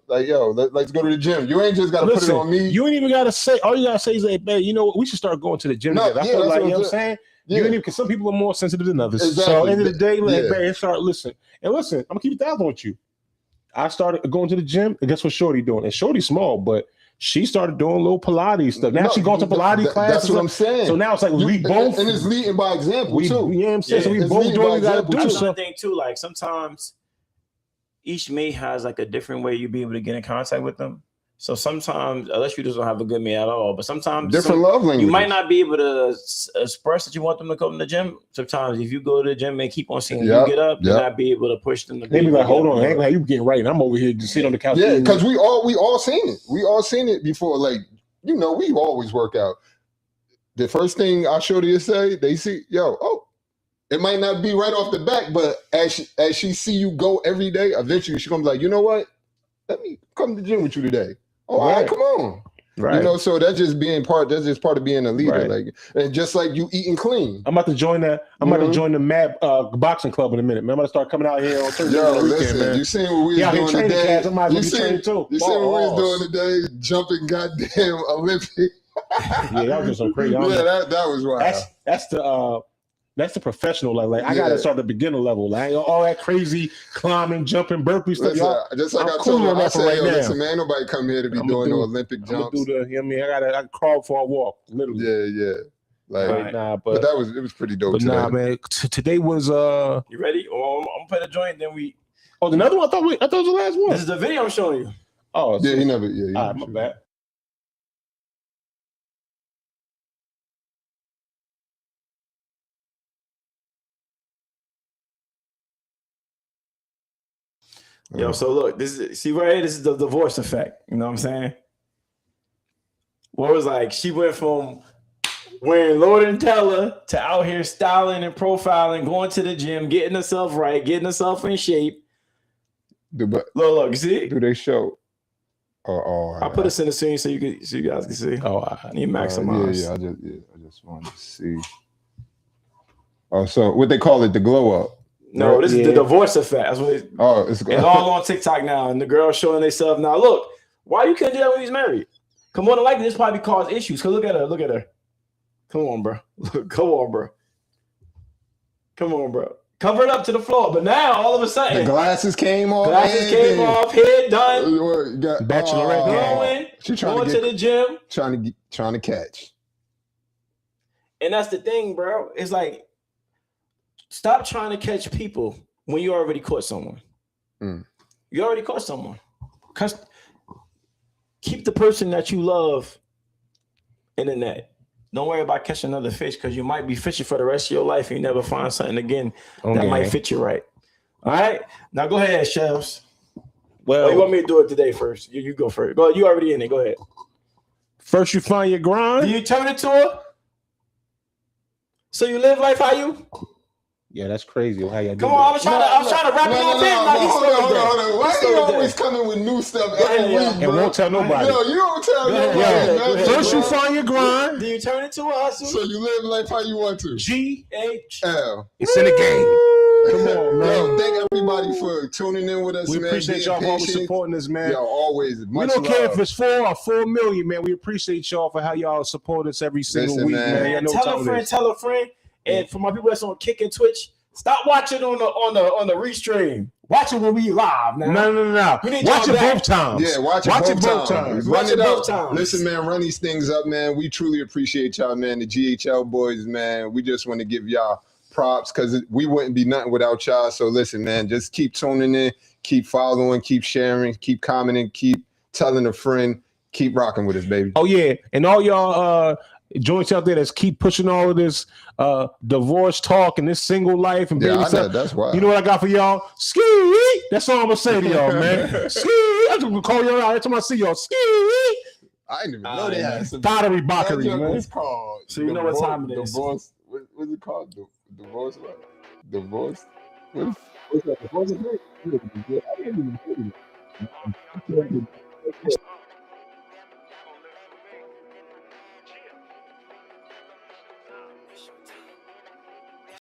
like, yo, let's go to the gym. You ain't just got to put it on me. You ain't even got to say, all you got to say is, like, babe, we should start going to the gym together. I feel like, you know what I'm saying? Yeah. You ain't even, because some people are more sensitive than others. Exactly. So at the end of the day, like, babe, start listening. And listen, I'm going to keep it 1,000 with you. I started going to the gym, and guess what Shorty doing? And Shorty's small, but she started doing little Pilates stuff. Now she going to Pilates classes. That's what I'm saying. So now it's like we both. And it's leading by example, too. You know what I'm saying? So we both doing what we got to do. That's one thing, too. Like, sometimes each mate has, like, a different way you be able to get in contact with them. So sometimes, unless you just don't have a good mate at all, but sometimes different love languages. You might not be able to express that you want them to come to the gym. Sometimes if you go to the gym and keep on seeing you get up, you'll not be able to push them to be like, hold on, ain't like you getting right. And I'm over here just sitting on the couch. Yeah, because we all seen it. We all seen it before. Like, we always work out. The first thing I show you say, they see, it might not be right off the back, but as she see you go every day, eventually she's gonna be like, you know what? Let me come to the gym with you today. Oh, all right, come on. Right. So that's just part of being a leader. Right. Like, and just like you eating clean. I'm about to join that. I'm about to join the Mad boxing club in a minute. Man, I'm about to start coming out here on Thursday. Listen, man. You seen what we was doing today? Cats, I might be training too. You seen what we was doing today? Jumping goddamn Olympic. Yeah, that was just so crazy. Yeah, that was wild. That's the professional level. Like, I gotta start the beginner level. Like, all that crazy climbing, jumping, burpee stuff. Just like I told you, I say, listen, man, ain't nobody come here to be doing no Olympic jumps. I crawl before I walk, literally. Yeah. Like, but it was pretty dope. But man, today was You ready? Oh, I'm gonna play the joint. Then we. Oh, another one. I thought it was the last one. This is the video I'm showing you. Oh, yeah, he never. All right, my bad. Yo, so look, this is the divorce effect. You know what I'm saying? What was like, she went from wearing Lord & Taylor to out here styling and profiling, going to the gym, getting herself right, getting herself in shape. Look, you see? Do they show? I put this in the scene so you guys can see. I need maximize. I just wanted to see. Oh, so what they call it, the glow up. No, this is the divorce effect. That's what it's all on TikTok now, and the girls showing themselves now. Look, why you couldn't do that when he's married? Come on, like this probably cause issues. Cause look at her. Come on, bro. Cover it up to the floor. But now all of a sudden, the glasses came off. Head done. Bachelorette going. She going to the gym. Trying to catch. And that's the thing, bro. It's like, stop trying to catch people when you already caught someone. You already caught someone. Keep the person that you love in the net. Don't worry about catching another fish, because you might be fishing for the rest of your life and you never find something again that might fit you right. All right? Now go ahead, Chefs. Well, you want me to do it today first? You go first. Go. You already in it. Go ahead. First you find your grind. Do you turn it to her? So you live life how you? Yeah, that's crazy. How you Come on, I was trying to wrap it up in. Hold on. Why are you always coming with new stuff every week, and won't tell nobody? No, you don't tell nobody. First you find your grind. Do you turn it to a hustle? So you live life how you want to. GHL. It's in the game. Come on, man. Yo, thank everybody for tuning in with us, we man. We appreciate y'all for always supporting us, man. Yo, always. We don't care if it's 4 or 4 million, man. We appreciate y'all for how y'all support us every single week, man. Tell a friend. And for my people that's on Kick and Twitch, stop watching on the restream. Watch it when we live now. No. Watch it both times. Yeah, watch it both times. Run it both times. Listen, man, run these things up, man. We truly appreciate y'all, man. The GHL boys, man. We just want to give y'all props, because we wouldn't be nothing without y'all. So listen, man, just keep tuning in, keep following, keep sharing, keep commenting, keep telling a friend, keep rocking with us, baby. Oh yeah, and all y'all joints out there that's keep pushing all of this divorce talk and this single life and baby stuff. That's why. You know what I got for y'all? Ski. That's all I'm gonna say to y'all, man. Ski. I'm just gonna call y'all out every time I see y'all. Ski. I didn't even know they had some pottery bockery, man. Called so you know what time it is. Divorce. What's it called? Divorce. What? Divorce. What's that? Divorce? I didn't even hear it.